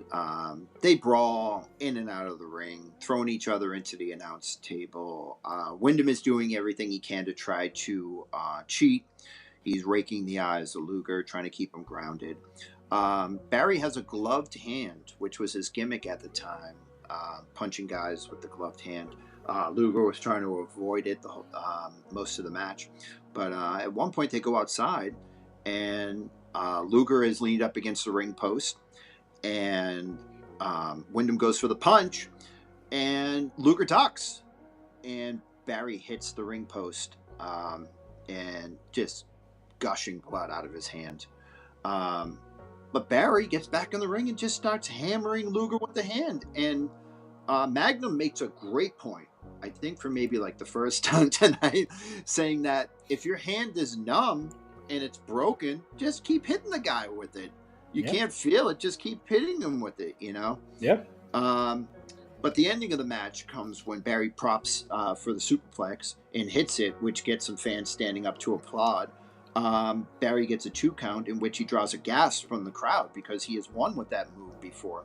they brawl in and out of the ring, throwing each other into the announce table. Wyndham is doing everything he can to try to cheat. He's raking the eyes of Luger, trying to keep him grounded. Barry has a gloved hand, which was his gimmick at the time, punching guys with the gloved hand. Luger was trying to avoid it most of the match. But at one point, they go outside, and Luger is leaned up against the ring post, and Wyndham goes for the punch, and Luger ducks, and Barry hits the ring post, and just gushing blood out of his hand. But Barry gets back in the ring and just starts hammering Luger with the hand. And Magnum makes a great point, I think for maybe like the first time tonight, saying that if your hand is numb and it's broken, just keep hitting the guy with it. You Yeah. can't feel it, just keep hitting him with it, Yeah. But the ending of the match comes when Barry props for the superplex and hits it, which gets some fans standing up to applaud. Barry gets a 2 count in which he draws a gasp from the crowd because he has won with that move before.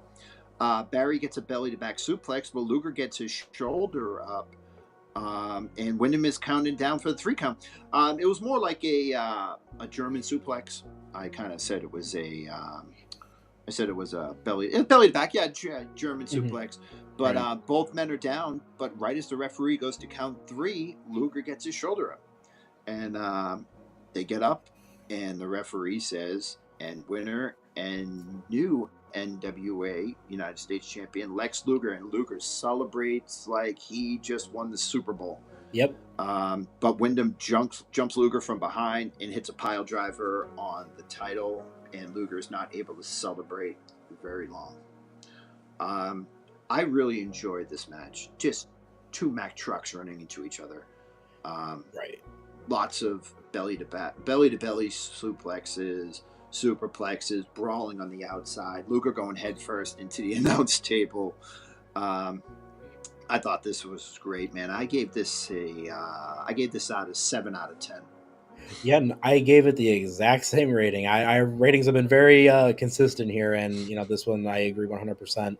Barry gets a belly to back suplex, but Luger gets his shoulder up, and Wyndham is counted down for the 3 count. It was more like a German suplex. I kind of said it was I said it was a belly to back, yeah, German Mhm. suplex. But Right. both men are down. But right as the referee goes to count 3, Luger gets his shoulder up, and they get up, and the referee says, "And winner and new NWA United States champion Lex Luger." And Luger celebrates like he just won the Super Bowl. Yep. But Wyndham jumps Luger from behind and hits a pile driver on the title, and Luger is not able to celebrate very long. I really enjoyed this match. Just two Mack trucks running into each other. Right. Lots of belly to belly suplexes, superplexes, brawling on the outside. Luger going head first into the announce table. I thought this was great, man. I gave this out a 7 out of 10. Yeah, and I gave it the exact same rating. I ratings have been very consistent here, and this one I agree 100%.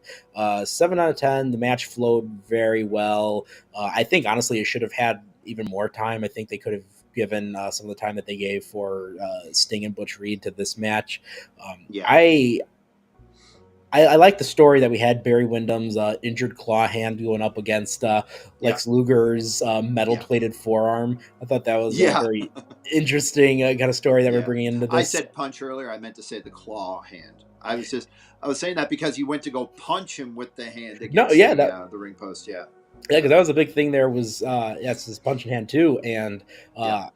7 out of 10. The match flowed very well. I think honestly it should have had even more time. I think they could have given some of the time that they gave for Sting and Butch Reed to this match. Um, Yeah, I I like the story that we had Barry Windham's injured claw hand going up against yeah, Lex Luger's metal yeah, plated forearm. I thought that was a yeah, very interesting kind of story that we're yeah. bringing into I this. said punch earlier. I meant to say the claw hand. I was saying that because you went to go punch him with the hand No, against yeah, that the ring post. Yeah, yeah, because that was a big thing. There was yes, his punch in hand too, and yeah,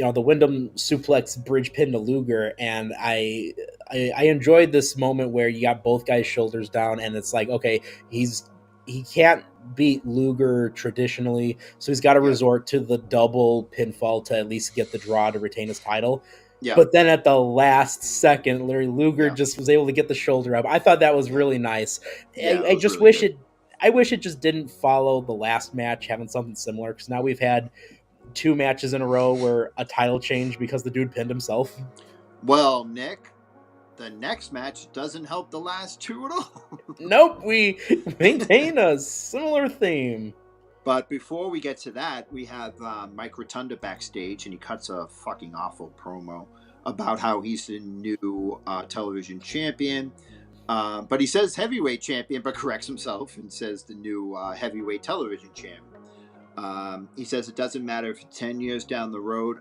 uh, the Wyndham suplex bridge pin to Luger, and I enjoyed this moment where you got both guys' shoulders down, and it's like okay, he can't beat Luger traditionally, so he's got to yeah, resort to the double pinfall to at least get the draw to retain his title. yeah, But then at the last second, Larry Luger yeah, just was able to get the shoulder up. I thought that was yeah, really nice. yeah. That I was just really wish good. it. I wish it just didn't follow the last match having something similar because now we've had 2 matches in a row where a title change because the dude pinned himself. Well, Nick, the next match doesn't help the last two at all. Nope, we maintain a similar theme. But before we get to that, we have Mike Rotunda backstage, and he cuts a fucking awful promo about how he's the new television champion. But he says heavyweight champion, but corrects himself and says the new heavyweight television champ. He says it doesn't matter if 10 years down the road,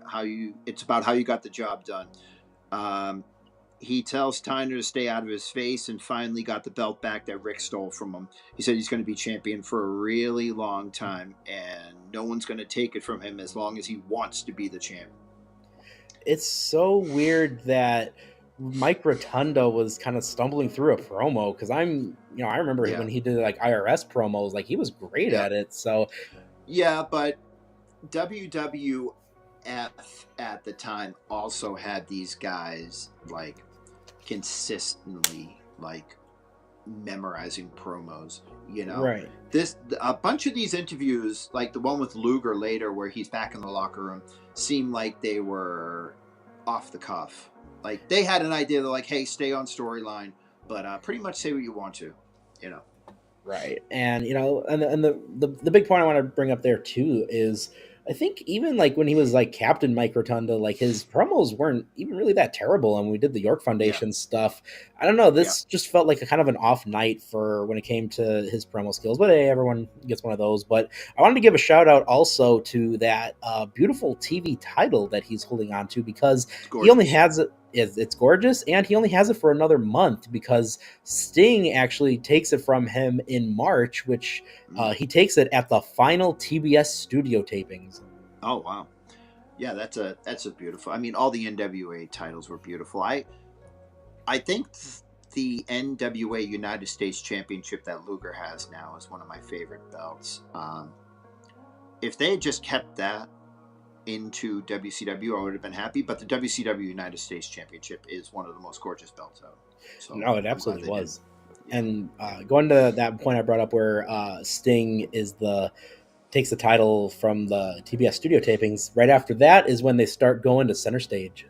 it's about how you got the job done. He tells Steiner to stay out of his face and finally got the belt back that Rick stole from him. He said he's going to be champion for a really long time, and no one's going to take it from him as long as he wants to be the champ. It's so weird that Mike Rotunda was kind of stumbling through a promo, because I remember when he did like IRS promos, like he was great at it. So yeah, but WWF at the time also had these guys like consistently like memorizing promos, right. A bunch of these interviews, like the one with Luger later where he's back in the locker room, seemed like they were off the cuff. Like they had an idea, they're like, hey, stay on storyline, but pretty much say what you want to, right. And and the big point I want to bring up there too is I think even like when he was like Captain Mike Rotunda, like his promos weren't even really that terrible. And we did the York Foundation stuff. I don't know. This just felt like a kind of an off night for when it came to his promo skills. But hey, everyone gets one of those. But I wanted to give a shout out also to that beautiful TV title that he's holding on to, because he only has it. It's gorgeous, and he only has it for another month because Sting actually takes it from him in March, which he takes it at the final TBS studio tapings. Oh wow, yeah, that's a beautiful. I mean, all the NWA titles were beautiful. I think the NWA United States Championship that Luger has now is one of my favorite belts. If they had just kept that into WCW, I would have been happy, but the WCW United States Championship is one of the most gorgeous belts out. So no, it absolutely was. And going to that point I brought up where Sting takes the title from the TBS studio tapings, right after that is when they start going to Center Stage.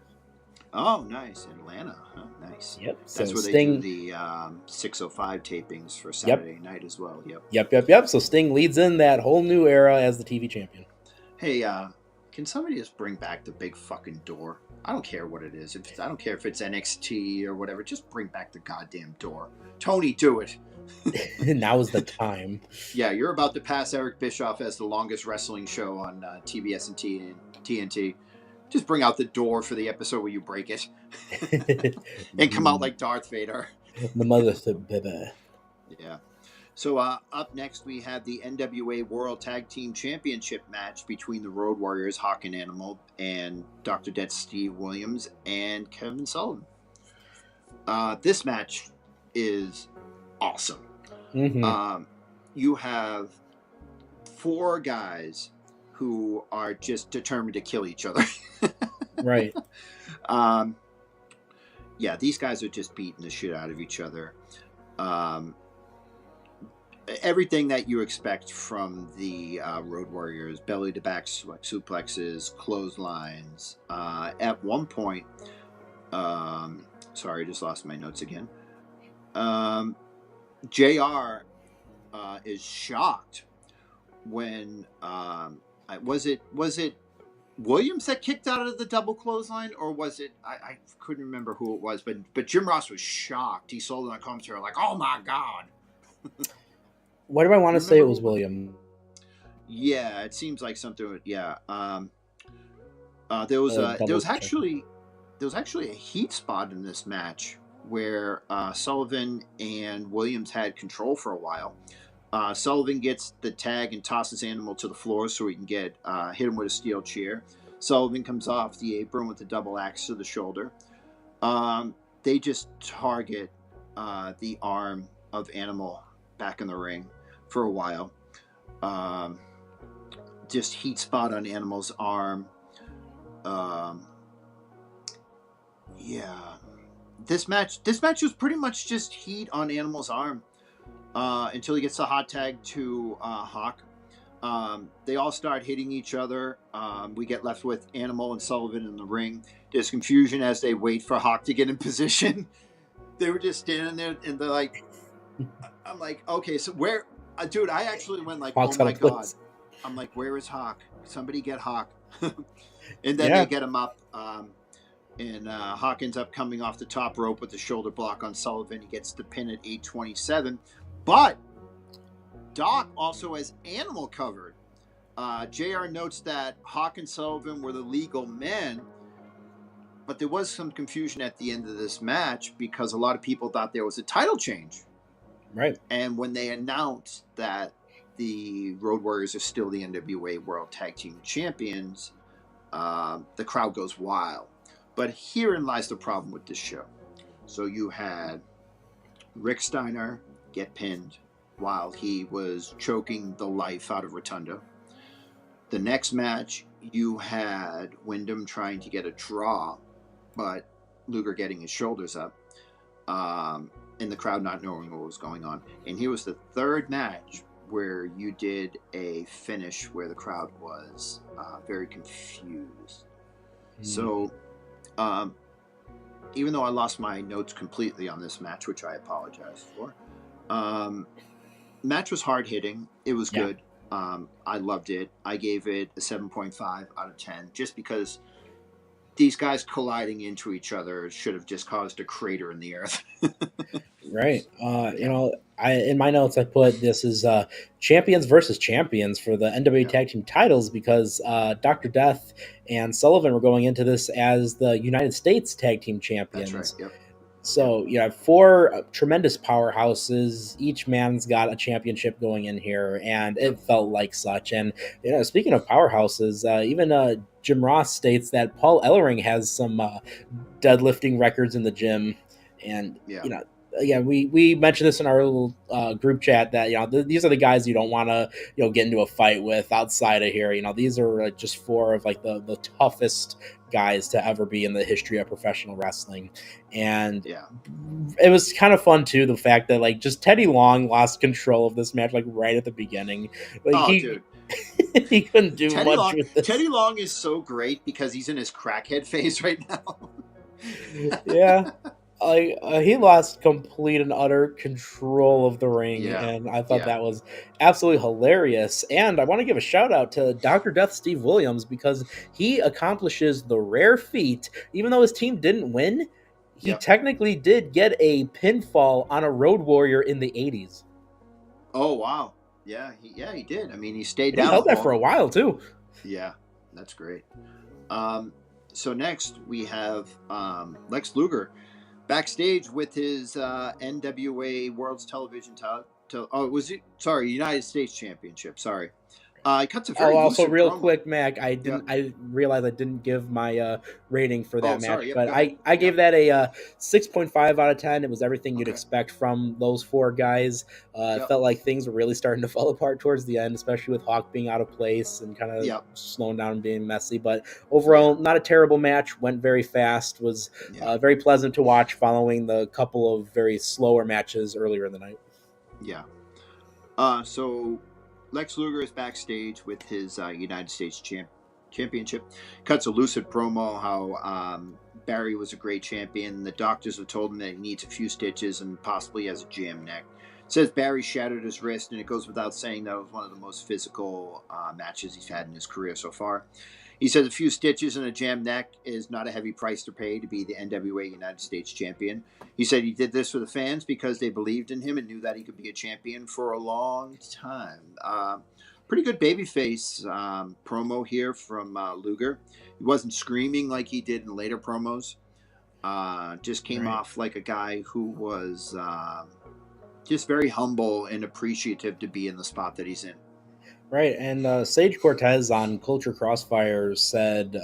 Oh, nice. Atlanta. Huh? Nice. Yep. That's so where Sting, they do the 605 tapings for Saturday night as well. Yep. So Sting leads in that whole new era as the TV champion. Hey, can somebody just bring back the big fucking door? I don't care what it is. I don't care if it's NXT or whatever. Just bring back the goddamn door. Tony, do it. Now is the time. Yeah, you're about to pass Eric Bischoff as the longest wrestling show on TBS and TNT. Just bring out the door for the episode where you break it. And come out like Darth Vader. The mother said, baby. Yeah. So up next, we have the NWA World Tag Team Championship match between the Road Warriors, Hawk and Animal, and Dr. Death Steve Williams and Kevin Sullivan. This match is awesome. Mm-hmm. You have four guys who are just determined to kill each other. Right. Yeah, these guys are just beating the shit out of each other. Everything that you expect from the Road Warriors: belly to back suplexes, clotheslines. At one point, sorry, I just lost my notes again. JR is shocked when was it Williams that kicked out of the double clothesline, or was it I couldn't remember who it was, but Jim Ross was shocked. He sold it on commentary like, "Oh my god." Why do I want to say it was William? Yeah, it seems like something. Yeah, there was actually a heat spot in this match where Sullivan and Williams had control for a while. Sullivan gets the tag and tosses Animal to the floor so he can get hit him with a steel chair. Sullivan comes off the apron with a double axe to the shoulder. They just target the arm of Animal back in the ring for a while. Just heat spot on Animal's arm. Yeah. This match was pretty much just heat on Animal's arm until he gets the hot tag to Hawk. They all start hitting each other. We get left with Animal and Sullivan in the ring. There's confusion as they wait for Hawk to get in position. they were just standing there, and they're like, I'm like, okay, so where, dude? I actually went like, oh Hawk's out my of god. place. I'm like, where is Hawk? Somebody get Hawk. And then Yeah. they get him up, and Hawk ends up coming off the top rope with the shoulder block on Sullivan. He gets the pin at 8:27, but Doc also has Animal covered. JR notes that Hawk and Sullivan were the legal men, but there was some confusion at the end of this match because a lot of people thought there was a title change. Right. And when they announced that the Road Warriors are still the NWA World Tag Team Champions, the crowd goes wild. But herein lies the problem with this show. So you had Rick Steiner get pinned while he was choking the life out of Rotunda. The next match, you had Wyndham trying to get a draw, but Luger getting his shoulders up, and the crowd not knowing what was going on. And here was the third match where you did a finish where the crowd was very confused. So, even though I lost my notes completely on this match, which I apologize for, match was hard hitting. It was good. I loved it. I gave it a 7.5 out of 10, just because these guys colliding into each other should have just caused a crater in the earth. Right. You know, in my notes I put this is champions versus champions for the NWA Tag Team titles because Dr. Death and Sullivan were going into this as the United States Tag Team champions. That's right. Yep. So you have four tremendous powerhouses. Each man's got a championship going in here, and it felt like such. And you know, speaking of powerhouses, even Jim Ross states that Paul Ellering has some deadlifting records in the gym, and you know. Yeah, we mentioned this in our little group chat that these are the guys you don't want to get into a fight with outside of here. These are just four of like the toughest guys to ever be in the history of professional wrestling, and it was kind of fun too. The fact that like just Teddy Long lost control of this match like right at the beginning. Like, dude. He couldn't do much with this. Teddy Long is so great because he's in his crackhead phase right now. Yeah. He lost complete and utter control of the ring, and I thought that was absolutely hilarious. And I want to give a shout out to Dr. Death Steve Williams because he accomplishes the rare feat, even though his team didn't win, he technically did get a pinfall on a Road Warrior in the 80s. Oh, wow. Yeah, he did. I mean, he stayed down. He held that for a while, too. Yeah, that's great. So next we have Lex Luger backstage with his NWA World's Television United States Championship. Sorry. He cuts a very also real promo. Quick, Mac, I realized I didn't give my rating for that match, sorry. but I gave that a 6.5 out of 10. It was everything you'd expect from those four guys. It felt like things were really starting to fall apart towards the end, especially with Hawk being out of place and kind of slowing down and being messy. But overall, not a terrible match. Went very fast. Was very pleasant to watch following the couple of very slower matches earlier in the night. Yeah. So Lex Luger is backstage with his United States Championship. Cuts a lucid promo how Barry was a great champion. The doctors have told him that he needs a few stitches and possibly has a jam neck. Says Barry shattered his wrist, and it goes without saying that was one of the most physical matches he's had in his career so far. He says a few stitches and a jammed neck is not a heavy price to pay to be the NWA United States champion. He said he did this for the fans because they believed in him and knew that he could be a champion for a long time. Pretty good babyface promo here from Luger. He wasn't screaming like he did in later promos. Just came off like a guy who was just very humble and appreciative to be in the spot that he's in. Right, and Sage Cortez on Culture Crossfire said,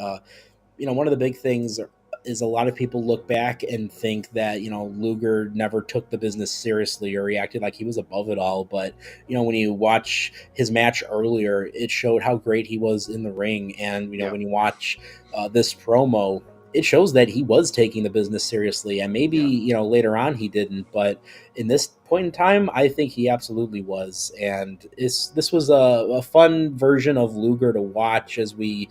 one of the big things is a lot of people look back and think that, Luger never took the business seriously or he acted like he was above it all. But, when you watch his match earlier, it showed how great he was in the ring. And, when you watch this promo, it shows that he was taking the business seriously. And maybe, later on he didn't. But in this point in time, I think he absolutely was. And this was a fun version of Luger to watch as we,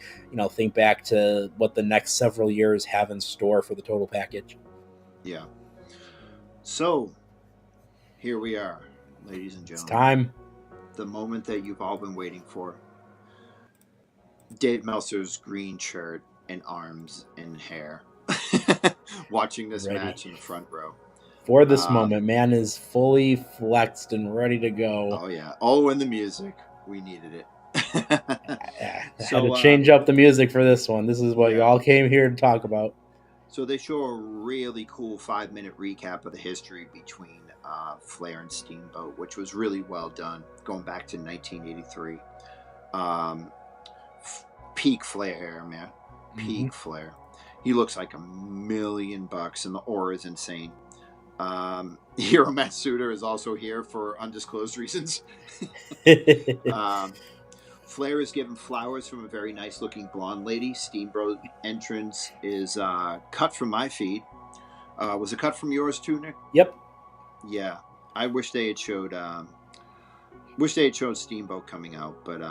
think back to what the next several years have in store for the total package. Yeah. So, here we are, ladies and It's gentlemen. time. The moment that you've all been waiting for. Dave Meltzer's green shirt and arms and hair. Watching this Ready. match in the front row. For this moment, man is fully flexed and ready to go. Oh, yeah. Oh, and the music. We needed it. I So, had to change up the music for this one. This is what you yeah. all came here to talk about. So they show a really cool 5-minute recap of the history between Flair and Steamboat, which was really well done, going back to 1983. Peak Flair, man. Peak Flair. He looks like $1,000,000, and the aura is insane. Hiro Matsuda is also here for undisclosed reasons. Flair is given flowers from a very nice looking blonde lady. Steamboat entrance is cut from my feed. Was it cut from yours too, Nick? Yep. Yeah. I wish they had showed Steamboat coming out, but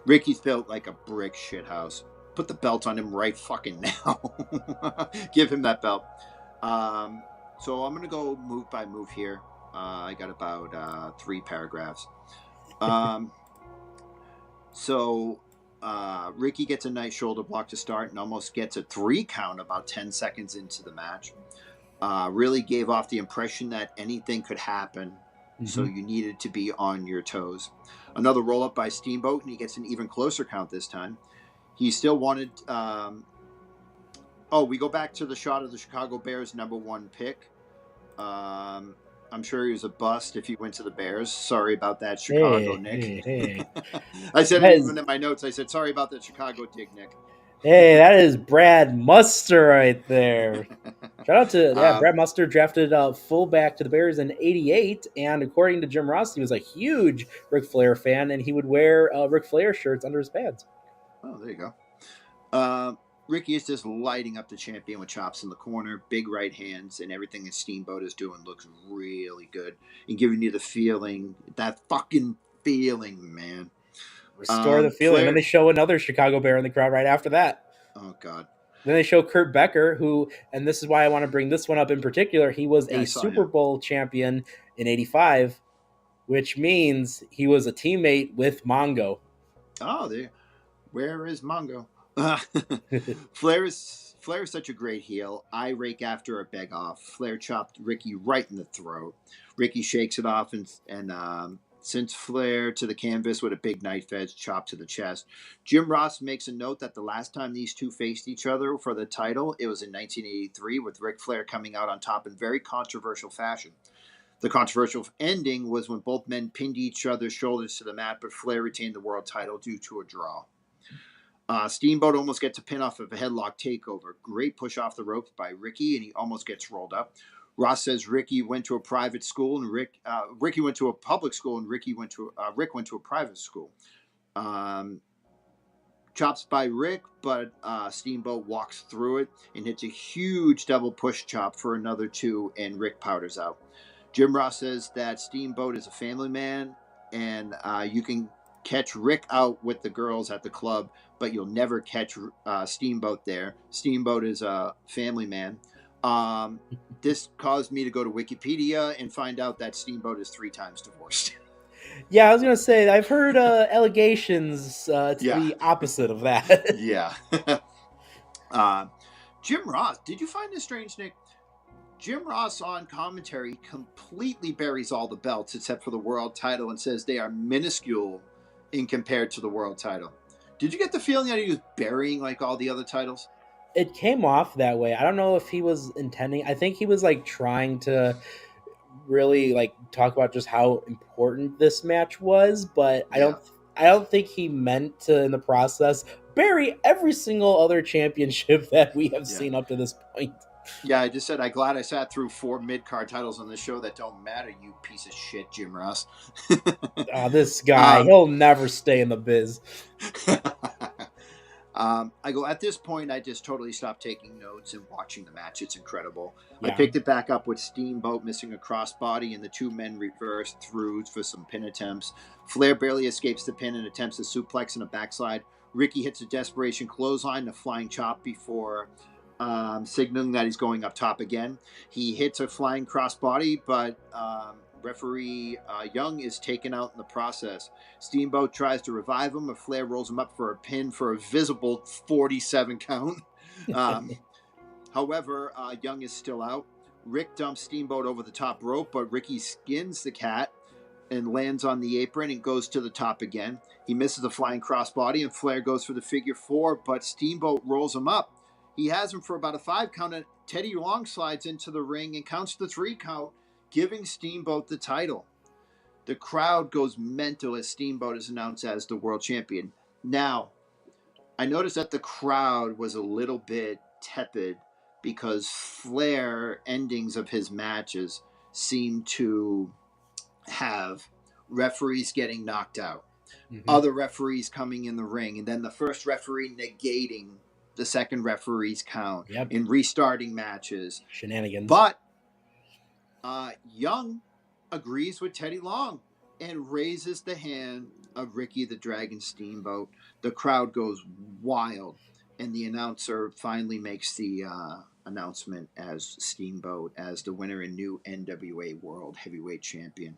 Ricky's built like a brick shithouse. Put the belt on him right fucking now. Give him that belt. So I'm gonna go move by move here. I got about 3 paragraphs. So Ricky gets a nice shoulder block to start and almost gets a 3 count about 10 seconds into the match. Really gave off the impression that anything could happen, so you needed to be on your toes. Another roll up by Steamboat, and he gets an even closer count this time. He still wanted. We go back to the shot of the Chicago Bears' #1 pick. I'm sure he was a bust if he went to the Bears. Sorry about that, Chicago, Nick. Hey. I said it even in my notes. I said, sorry about that Chicago dig, Nick. Hey, that is Brad Muster right there. Shout out to Brad Muster, drafted fullback to the Bears in '88, and according to Jim Ross, he was a huge Ric Flair fan, and he would wear Ric Flair shirts under his pads. Oh, there you go. Ricky is just lighting up the champion with chops in the corner, big right hands, and everything that Steamboat is doing looks really good and giving you the feeling, that fucking feeling, man. Restore the feeling. Flair... Then they show another Chicago Bear in the crowd right after that. Oh, God. Then they show Kurt Becker, who, and this is why I want to bring this one up in particular, he was a Super Bowl champion in '85, which means he was a teammate with Mongo. Oh, where is Mongo? Flair is such a great heel. I rake after a beg off. Flair chopped Ricky right in the throat. Ricky shakes it off and sends Flair to the canvas with a big knife edge chop to the chest. Jim Ross makes a note that the last time these two faced each other for the title, it was in 1983, with Ric Flair coming out on top in very controversial fashion. The controversial ending was when both men pinned each other's shoulders to the mat, but Flair retained the world title due to a draw. Steamboat almost gets a pin off of a headlock takeover. Great push off the ropes by Ricky, and he almost gets rolled up. Ross says Ricky went to a private school, and Ricky went to a public school, and Rick went to a private school. Chops by Rick, but Steamboat walks through it and hits a huge double push chop for another 2, and Rick powders out. Jim Ross says that Steamboat is a family man, and you can catch Rick out with the girls at the club, but you'll never catch Steamboat there. Steamboat is a family man. This caused me to go to Wikipedia and find out that Steamboat is 3 times divorced. Yeah, I was going to say, I've heard allegations to the opposite of that. Yeah. Jim Ross, did you find this strange, Nick? Jim Ross on commentary completely buries all the belts except for the world title and says they are minuscule in compared to the world title. Did you get the feeling that he was burying like all the other titles? It came off that way. I don't know if he was intending. I think he was like trying to really like talk about just how important this match was, but I don't think he meant to in the process bury every single other championship that we have seen up to this point. Yeah, I just said I'm glad I sat through 4 mid-card titles on this show that don't matter, you piece of shit, Jim Ross. This guy, he'll never stay in the biz. I go, at this point, I just totally stopped taking notes and watching the match. It's incredible. Yeah. I picked it back up with Steamboat missing a crossbody and the 2 men reversed through for some pin attempts. Flair barely escapes the pin and attempts a suplex and a backslide. Ricky hits a desperation clothesline, a flying chop before signaling that he's going up top again. He hits a flying crossbody, but referee Young is taken out in the process. Steamboat tries to revive him, but Flair rolls him up for a pin for a visible 47 count. However, Young is still out. Rick dumps Steamboat over the top rope, but Ricky skins the cat and lands on the apron and goes to the top again. He misses a flying crossbody, and Flair goes for the figure four, but Steamboat rolls him up. He has him for about a 5 count, and Teddy Long slides into the ring and counts the 3 count, giving Steamboat the title. The crowd goes mental as Steamboat is announced as the world champion. Now, I noticed that the crowd was a little bit tepid because Flair endings of his matches seem to have referees getting knocked out, other referees coming in the ring, and then the first referee negating the second referee's count and restarting matches. Shenanigans. But Young agrees with Teddy Long and raises the hand of Ricky the Dragon Steamboat. The crowd goes wild, and the announcer finally makes the announcement as Steamboat as the winner and new NWA World Heavyweight Champion.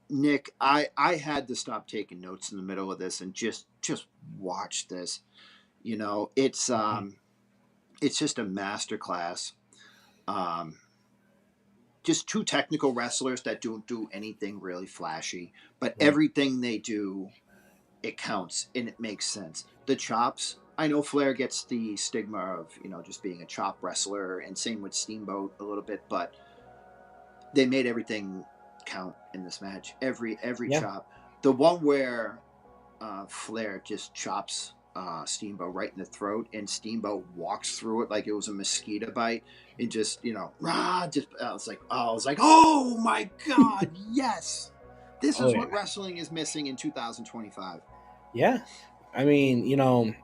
Nick, I had to stop taking notes in the middle of this and just watch this. You know, it's just a masterclass. Just 2 technical wrestlers that don't do anything really flashy, but everything they do, it counts and it makes sense. The chops, I know Flair gets the stigma of, you know, just being a chop wrestler, and same with Steamboat a little bit, but they made everything count in this match. Every chop. The one where Flair just chops Steamboat right in the throat, and Steamboat walks through it like it was a mosquito bite, and just, you know, I was like, oh my God, yes, this is what wrestling is missing in 2025. Yeah, I mean, you know,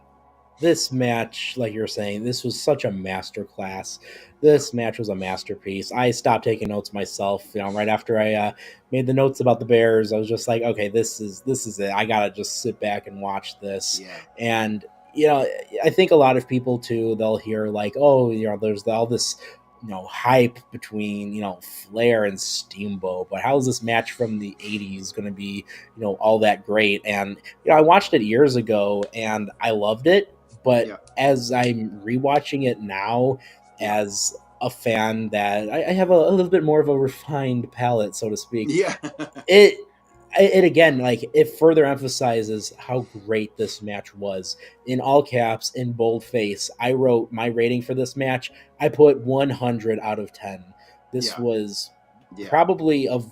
this match, like you're saying, this was such a masterclass. This match was a masterpiece. I stopped taking notes myself, you know, right after I made the notes about the Bears. I was just like, okay, this is it. I gotta just sit back and watch this. Yeah. And you know, I think a lot of people too, they'll hear like, oh, you know, there's all this, you know, hype between, you know, Flair and Steamboat, but how is this match from the 80s going to be, you know, all that great? And you know, I watched it years ago and I loved it, but as I'm rewatching it now, as a fan that I have a little bit more of a refined palate, so to speak. Yeah. It again, like, it further emphasizes how great this match was. In all caps, in boldface, I wrote my rating for this match. I put 100 out of 10. This was probably, of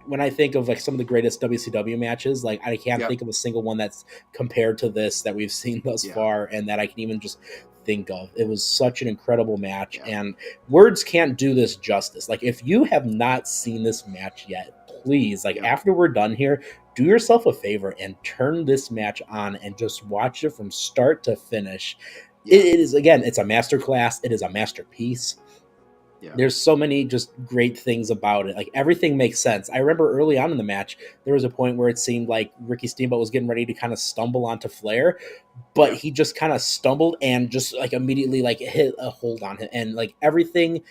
when I think of like some of the greatest WCW matches, like I can't think of a single one that's compared to this that we've seen thus far, and that I can even just think of. It was such an incredible match, and words can't do this justice. Like, if you have not seen this match yet, please, like, after we're done here, do yourself a favor and turn this match on and just watch it from start to finish. It is, again, it's a masterclass. It is a masterpiece. There's so many just great things about it. Like, everything makes sense. I remember early on in the match, there was a point where it seemed like Ricky Steamboat was getting ready to kind of stumble onto Flair, but he just kind of stumbled and just like immediately like hit a hold on him. And like everything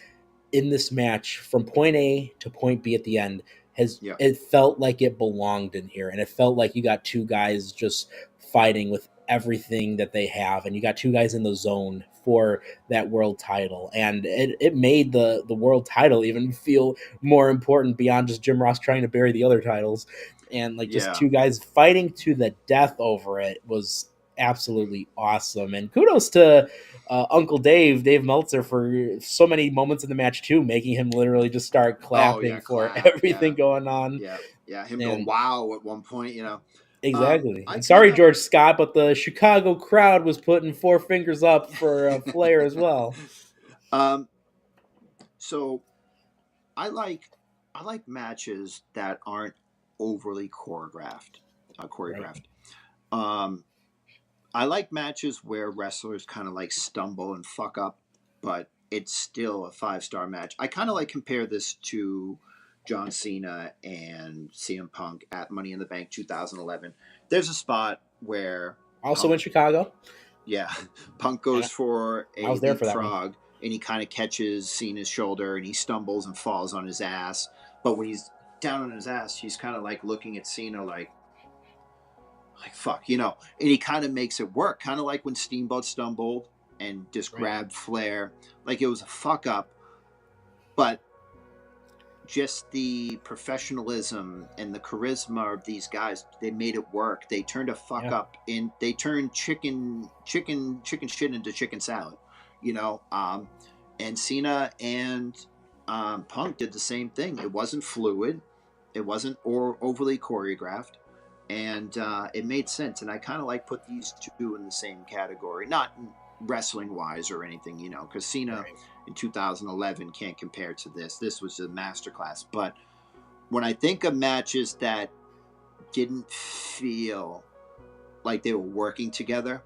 in this match from point A to point B at the end it felt like it belonged in here, and it felt like you got 2 guys just fighting with everything that they have, and you got 2 guys in the zone for that world title, and it made the world title even feel more important beyond just Jim Ross trying to bury the other titles, and like just 2 guys fighting to the death over it was absolutely awesome. And kudos to Uncle Dave Meltzer, for so many moments in the match too, making him literally just start clapping for everything going on. Him going wow at one point, you know. Exactly. And sorry, George Scott, but the Chicago crowd was putting 4 fingers up for Flair as well. So I like matches that aren't overly choreographed. I like matches where wrestlers kind of like stumble and fuck up, but it's still a 5-star match. I kind of like compare this to John Cena and CM Punk at Money in the Bank 2011. There's a spot where also in Chicago. Yeah, Punk goes for I a was there for that one. leapfrog, and he kind of catches Cena's shoulder, and he stumbles and falls on his ass. But when he's down on his ass, he's kind of like looking at Cena like fuck, and he kind of makes it work, kind of like when Steamboat stumbled and just Right. grabbed Flair, like it was a fuck up, but just the professionalism and the charisma of these guys, they made it work. They turned a fuck Yeah. up and they turned chicken shit into chicken salad, and Cena and Punk did the same thing. It wasn't fluid, it wasn't overly choreographed, and it made sense. And I kind of like put these two in the same category, not wrestling wise or anything, because Cena in 2011 can't compare to this. This was a masterclass. But when I think of matches that didn't feel like they were working together,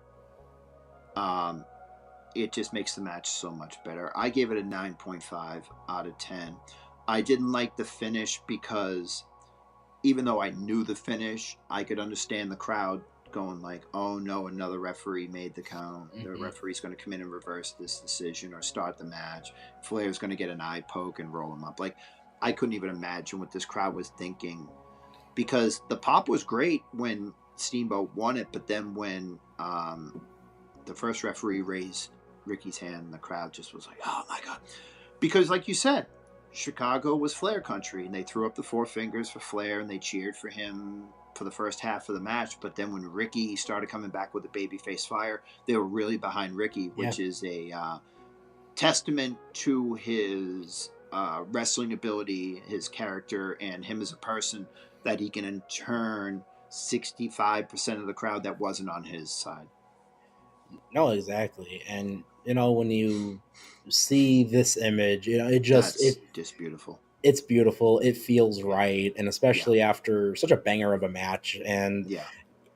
it just makes the match so much better. I gave it a 9.5 out of 10. I didn't like the finish because even though I knew the finish, I could understand the crowd going like, oh no, another referee made the count. The referee's going to come in and reverse this decision or start the match. Flair's going to get an eye poke and roll him up. Like, I couldn't even imagine what this crowd was thinking, because the pop was great when Steamboat won it, but then when the first referee raised Ricky's hand, the crowd just was like, oh my God. Because like you said, Chicago was Flair country, and they threw up the four fingers for Flair, and they cheered for him for the first half of the match. But then when Ricky started coming back with the babyface fire, they were really behind Ricky, which is a testament to his wrestling ability, his character, and him as a person, that he can turn 65% of the crowd that wasn't on his side. No, exactly. And when you see this image, it just That's just beautiful. It's beautiful. It feels right, and especially after such a banger of a match. And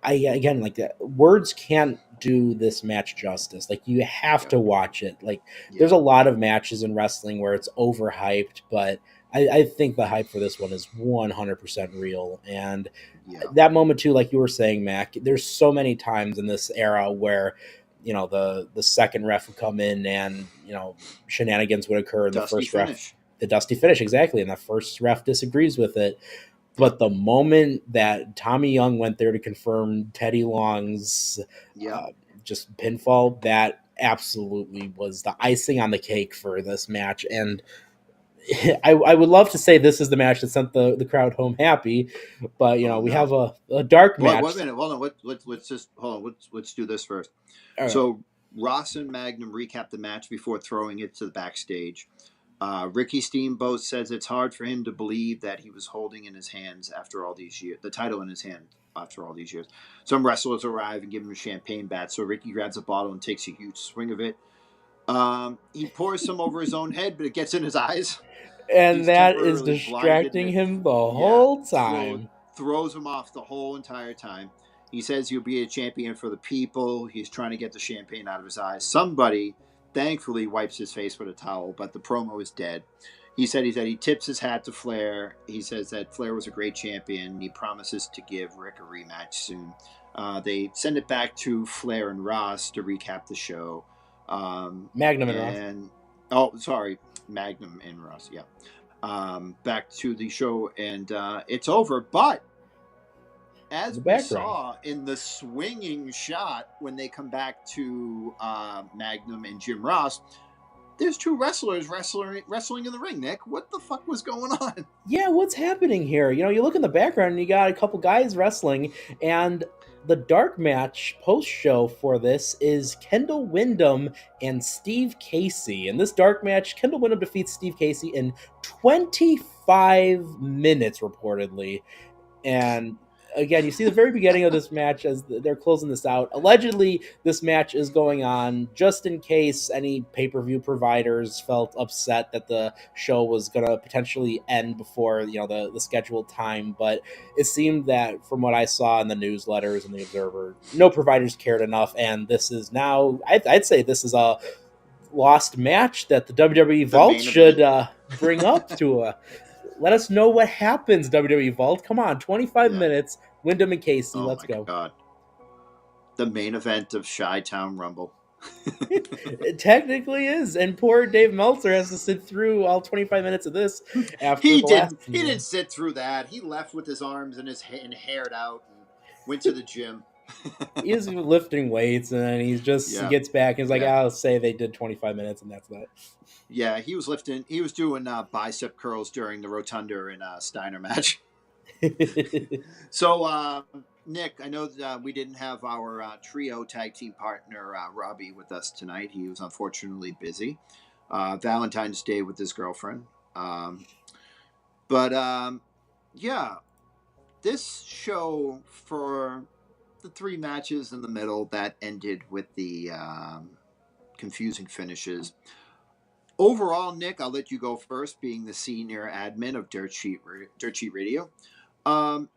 again, like that, words can't do this match justice. Like, you have to watch it. Like, there's a lot of matches in wrestling where it's overhyped, but I think the hype for this one is 100% real. And that moment too, like you were saying, Mac, there's so many times in this era where the second ref would come in and shenanigans would occur, and the first ref, the dusty finish, exactly, and the first ref disagrees with it. But the moment that Tommy Young went there to confirm Teddy Long's just pinfall, that absolutely was the icing on the cake for this match. And I would love to say this is the match that sent the crowd home happy, but we have a dark match. Wait a minute, hold on. Let's just hold on. Let's do this first. Right. So Ross and Magnum recap the match before throwing it to the backstage. Ricky Steamboat says it's hard for him to believe that he was holding in his hands after all these years, the title in his hand after all these years. Some wrestlers arrive and give him a champagne bat, so Ricky grabs a bottle and takes a huge swing of it. He pours some over his own head, but it gets in his eyes. And that is distracting him the whole time. Throws him off the whole entire time. He says he'll be a champion for the people. He's trying to get the champagne out of his eyes. Somebody thankfully wipes his face with a towel, but the promo is dead. He said he tips his hat to Flair. He says that Flair was a great champion. He promises to give Rick a rematch soon. They send it back to Flair and Ross to recap the show. Magnum and Ross. Magnum and Ross, back to the show, and it's over. But as we saw in the swinging shot when they come back to Magnum and Jim Ross, there's two wrestlers wrestling in the ring. Nick, what the fuck was going on? Yeah, what's happening here? You look in the background and you got a couple guys wrestling, and the dark match post-show for this is Kendall Windham and Steve Casey. In this dark match, Kendall Windham defeats Steve Casey in 25 minutes, reportedly. And again, you see the very beginning of this match as they're closing this out. Allegedly, this match is going on just in case any pay-per-view providers felt upset that the show was going to potentially end before the scheduled time. But it seemed that from what I saw in the newsletters and the Observer, no providers cared enough, and this is now, I'd say this is a lost match that the WWE Vault should bring up to let us know what happens, WWE Vault. Come on, 25 minutes, Windham and Casey, let's go. God. the main event of Chi-Town Rumble. It technically is, and poor Dave Meltzer has to sit through all 25 minutes of this after He the last didn't. He season. didn't sit through that. He left with his arms and his and haired out and went to the gym. He's lifting weights, and then he Yeah, gets back and he's like, yeah, "I'll say they did 25 minutes, and that's that." yeah. He was lifting. He was doing bicep curls during the Rotunda and Steiner match. So, Nick, I know that we didn't have our trio tag team partner Robbie with us tonight. He was unfortunately busy. Valentine's Day with his girlfriend. But yeah, this show for the three matches in the middle that ended with the confusing finishes. Overall, Nick, I'll let you go first, being the senior admin of Dirt Sheet Radio. Um,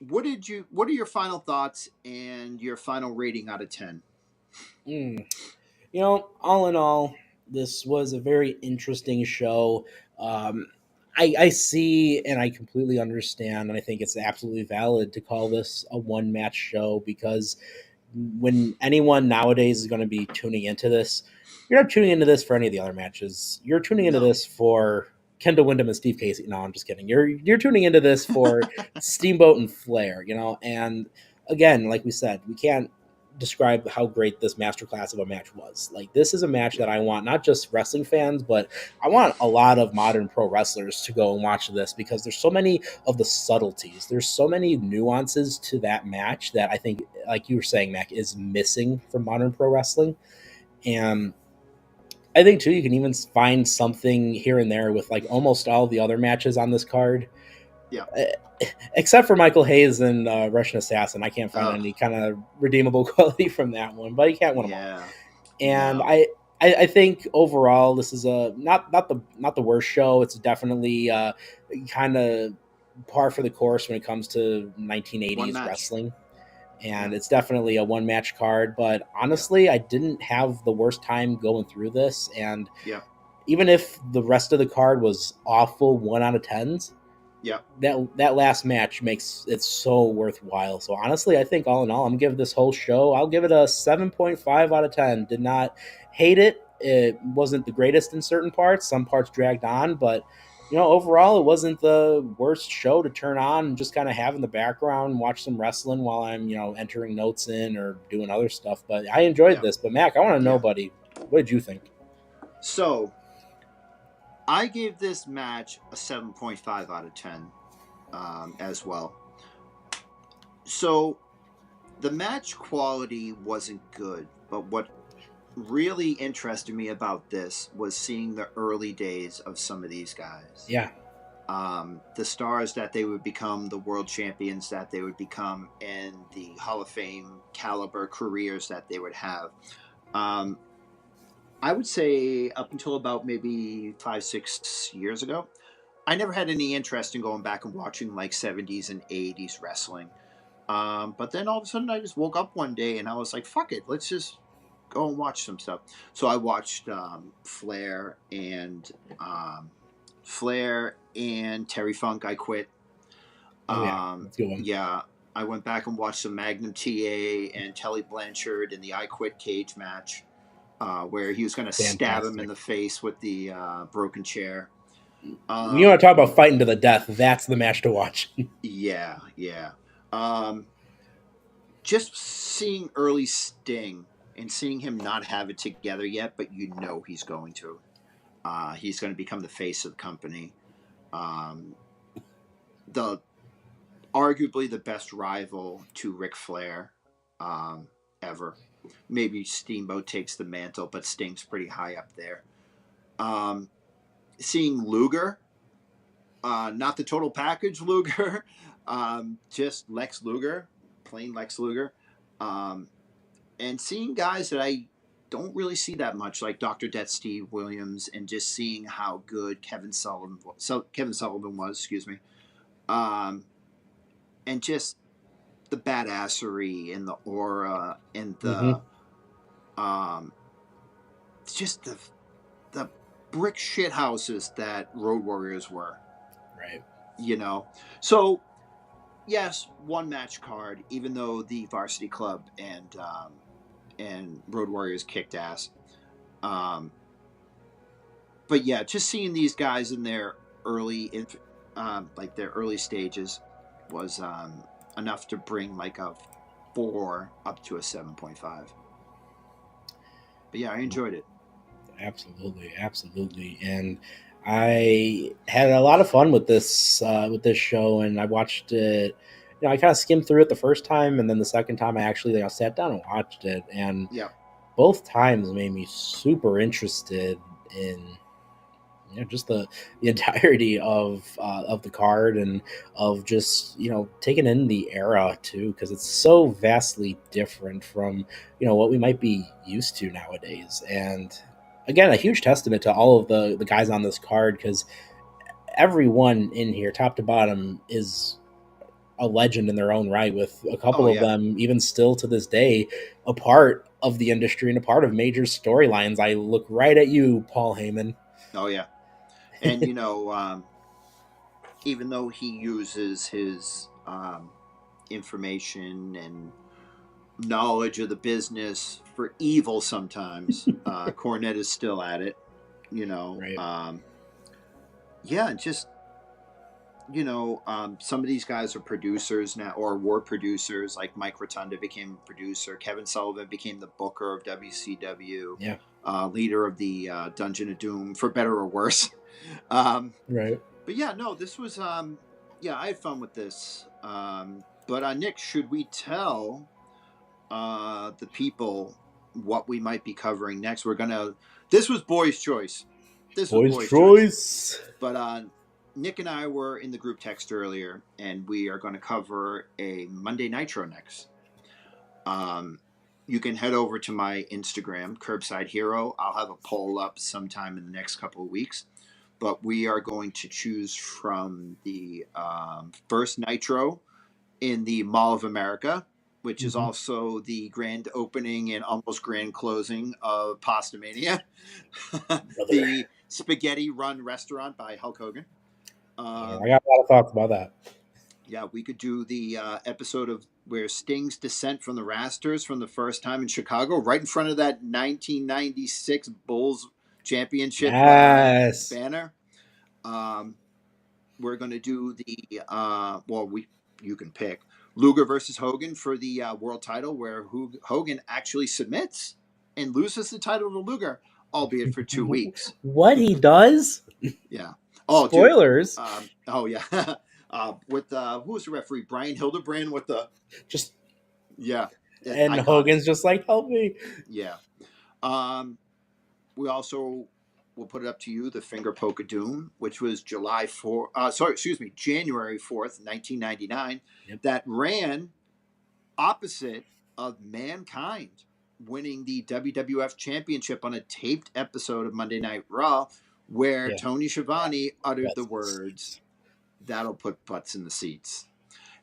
what are your final thoughts and your final rating out of 10? Mm. All in all, this was a very interesting show. Um, I see and I completely understand, and I think it's absolutely valid to call this a one match show because when anyone nowadays is going to be tuning into this, you're not tuning into this for any of the other matches. You're tuning into No. this for Kendall Windham and Steve Casey. No, I'm just kidding. You're tuning into this for Steamboat and Flair, and again, like we said, we can't describe how great this masterclass of a match was. Like, this is a match that I want not just wrestling fans, but I want a lot of modern pro wrestlers to go and watch this because there's so many of the subtleties. There's so many nuances to that match that I think, like you were saying, Mac, is missing from modern pro wrestling. And I think too, you can even find something here and there with like almost all the other matches on this card. Yeah. Except for Michael Hayes and Russian Assassin, I can't find Ugh. any kind of redeemable quality from that one. But you can't win them all. Yeah. And No. I think overall this is a not the worst show. It's definitely kind of par for the course when it comes to One 1980s match. wrestling. And it's definitely a one match card. But honestly, I didn't have the worst time going through this. And Yeah. even if the rest of the card was awful 1 out of 10s, Yeah. that last match makes it so worthwhile. So honestly, I think all in all, I'm giving this whole show, I'll give it a 7.5 out of 10. Did not hate it. It wasn't the greatest in certain parts. Some parts dragged on, but overall, it wasn't the worst show to turn on and just kind of have in the background and watch some wrestling while I'm, entering notes in or doing other stuff. But I enjoyed this. But Mac, I want to know, buddy, what did you think? So, I gave this match a 7.5 out of 10 as well. So, the match quality wasn't good, but what really interested me about this was seeing the early days of some of these guys. Yeah. The stars that they would become, the world champions that they would become, and the Hall of Fame caliber careers that they would have. I would say up until about maybe 5-6 years ago, I never had any interest in going back and watching like 70s and 80s wrestling. But then all of a sudden I just woke up one day and I was like, fuck it, let's just go and watch some stuff. So I watched Flair and Terry Funk. I Quit. That's a good one. Yeah, I went back and watched some Magnum TA and Tully Blanchard in the I Quit cage match. Where he was going to stab him in the face with the broken chair. You want to talk about fighting to the death? That's the match to watch. Yeah. Just seeing early Sting and seeing him not have it together yet, but he's going to. He's going to become the face of the company. Arguably the best rival to Ric Flair ever. Maybe Steamboat takes the mantle, but Sting's pretty high up there. Seeing Luger, not the total package Luger, just Lex Luger, plain Lex Luger, and seeing guys that I don't really see that much, like Dr. Death Steve Williams, and just seeing how good Kevin Sullivan was, excuse me, and just the badassery and the aura and the just the brick shit houses that Road Warriors were. Right. So yes, one match card, even though the Varsity Club and Road Warriors kicked ass. But yeah, just seeing these guys in their like their early stages was enough to bring like a 4 up to a 7.5. But yeah, I enjoyed it. Absolutely, absolutely, and I had a lot of fun with this show, and I watched it. You know, I kind of skimmed through it the first time, and then the second time I actually sat down and watched it, and Yeah. both times made me super interested in just the entirety of the card and of just taking in the era too, because it's so vastly different from what we might be used to nowadays. And again, a huge testament to all of the guys on this card, because everyone in here top to bottom is a legend in their own right, with a Oh couple of yeah. them even still to this day a part of the industry and a part of major storylines. I look right at you, Paul Heyman. Oh yeah. And even though he uses his information and knowledge of the business for evil sometimes, Cornette is still at it. Right. Yeah, just some of these guys are producers now, or were producers. Like Mike Rotunda became a producer. Kevin Sullivan became the booker of WCW. Yeah. Leader of the Dungeon of Doom, for better or worse. Right. But yeah, no, this was yeah, I had fun with this. But Nick, should we tell the people what we might be covering next? This was Boy's Choice. Boy's choice. But Nick and I were in the group text earlier, and we are going to cover a Monday Nitro next. You can head over to my Instagram, Curbside Hero. I'll have a poll up sometime in the next couple of weeks. But we are going to choose from the first Nitro in the Mall of America, which is also the grand opening and almost grand closing of Pasta Mania, the spaghetti run restaurant by Hulk Hogan. I got a lot of thoughts about that. Yeah, we could do the episode of where Sting's descent from the rafters from the first time in Chicago, right in front of that 1996 Bulls championship banner. We're going to do the you can pick Luger versus Hogan for the world title, where Hogan actually submits and loses the title to Luger, albeit for 2 weeks. What he does? Yeah. Oh, spoilers. Dude. Yeah. With who was the referee? Brian Hildebrand with the just yeah. And Hogan's just like, help me. Yeah. We also will put it up to you, the Finger Poke of Doom, which was January 4th, 1999. Yep. That ran opposite of Mankind winning the WWF Championship on a taped episode of Monday Night Raw, where Tony Schiavone uttered the words, "That'll put butts in the seats."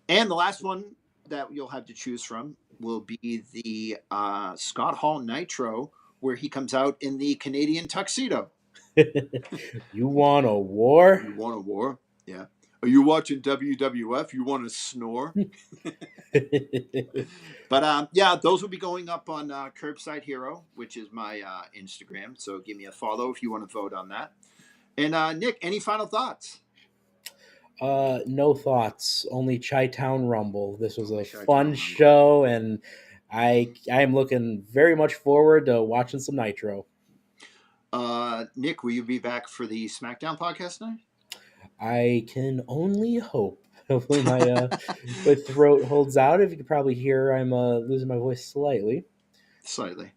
And the last one that you'll have to choose from will be the Scott Hall Nitro, where he comes out in the Canadian tuxedo. You want a war? You want a war? Yeah. Are you watching WWF? You want to snore? But yeah, those will be going up on Curbside Hero, which is my Instagram. So give me a follow if you want to vote on that. And Nick, any final thoughts? No thoughts. Only Chi-Town Rumble. This was a fun show, and I am looking very much forward to watching some Nitro. Nick, will you be back for the SmackDown podcast tonight? I can only hope. Hopefully my my throat holds out. If you could probably hear, I'm losing my voice slightly. Slightly.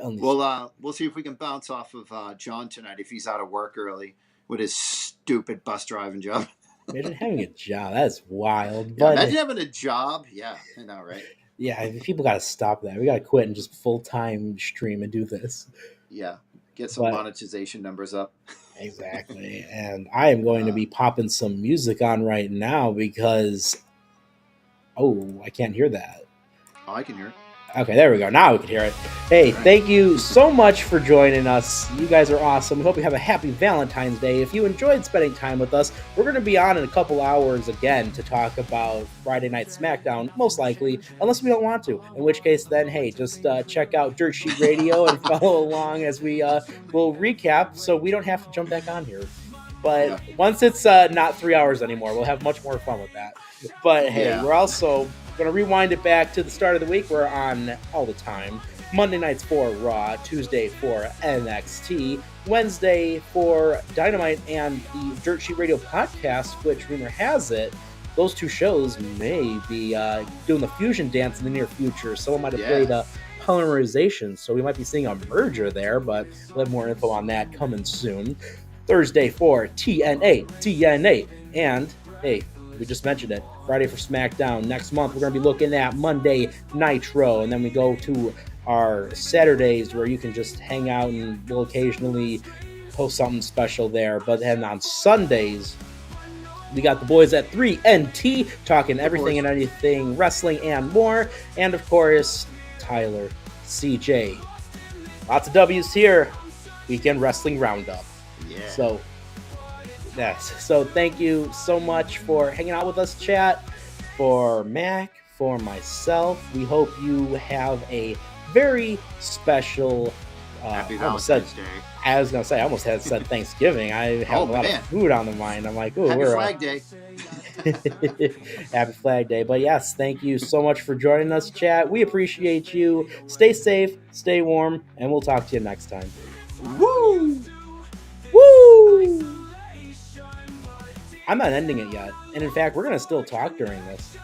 Well, we'll see if we can bounce off of John tonight if he's out of work early with his stupid bus driving job. Imagine having a job. That's wild. Yeah, but imagine having a job. Yeah, I know, right? Yeah, people got to stop that. We got to quit and just full-time stream and do this. Yeah, get some monetization numbers up. Exactly. And I am going to be popping some music on right now because... Oh, I can't hear that. Oh, I can hear it. Okay, there we go. Now we can hear it. Hey, thank you so much for joining us. You guys are awesome. We hope you have a happy Valentine's Day. If you enjoyed spending time with us, we're going to be on in a couple hours again to talk about Friday Night SmackDown, most likely, unless we don't want to. In which case, then, hey, just check out Dirt Sheet Radio and follow along as we will recap so we don't have to jump back on here. But once it's not 3 hours anymore, we'll have much more fun with that. But hey, we're also going to rewind it back to the start of the week. We're on all the time. Monday nights for Raw, Tuesday for NXT, Wednesday for Dynamite and the Dirt Sheet Radio podcast, which rumor has it, those two shows may be doing the fusion dance in the near future. Someone might have played polymerization, so we might be seeing a merger there, but we'll have more info on that coming soon. Thursday for TNA, and hey, we just mentioned it, Friday for SmackDown. Next month, we're going to be looking at Monday Nitro, and then we go to our Saturdays where you can just hang out and we'll occasionally post something special there. But then on Sundays, we got the boys at 3NT talking everything and anything wrestling and more. And of course, Tyler, CJ. Lots of W's here. Weekend Wrestling Roundup. Yeah. So, yes. So thank you so much for hanging out with us, chat. For Mac, for myself, we hope you have a very special Happy Valentine's Day. I was gonna say, I almost had said Thanksgiving. I have a lot of food on the mind. I'm like, oh, Happy Flag Day. Happy Flag Day. But yes, thank you so much for joining us, chat. We appreciate you. Stay safe, stay warm, and we'll talk to you next time. Woo! Woo! I'm not ending it yet. And in fact, we're gonna still talk during this.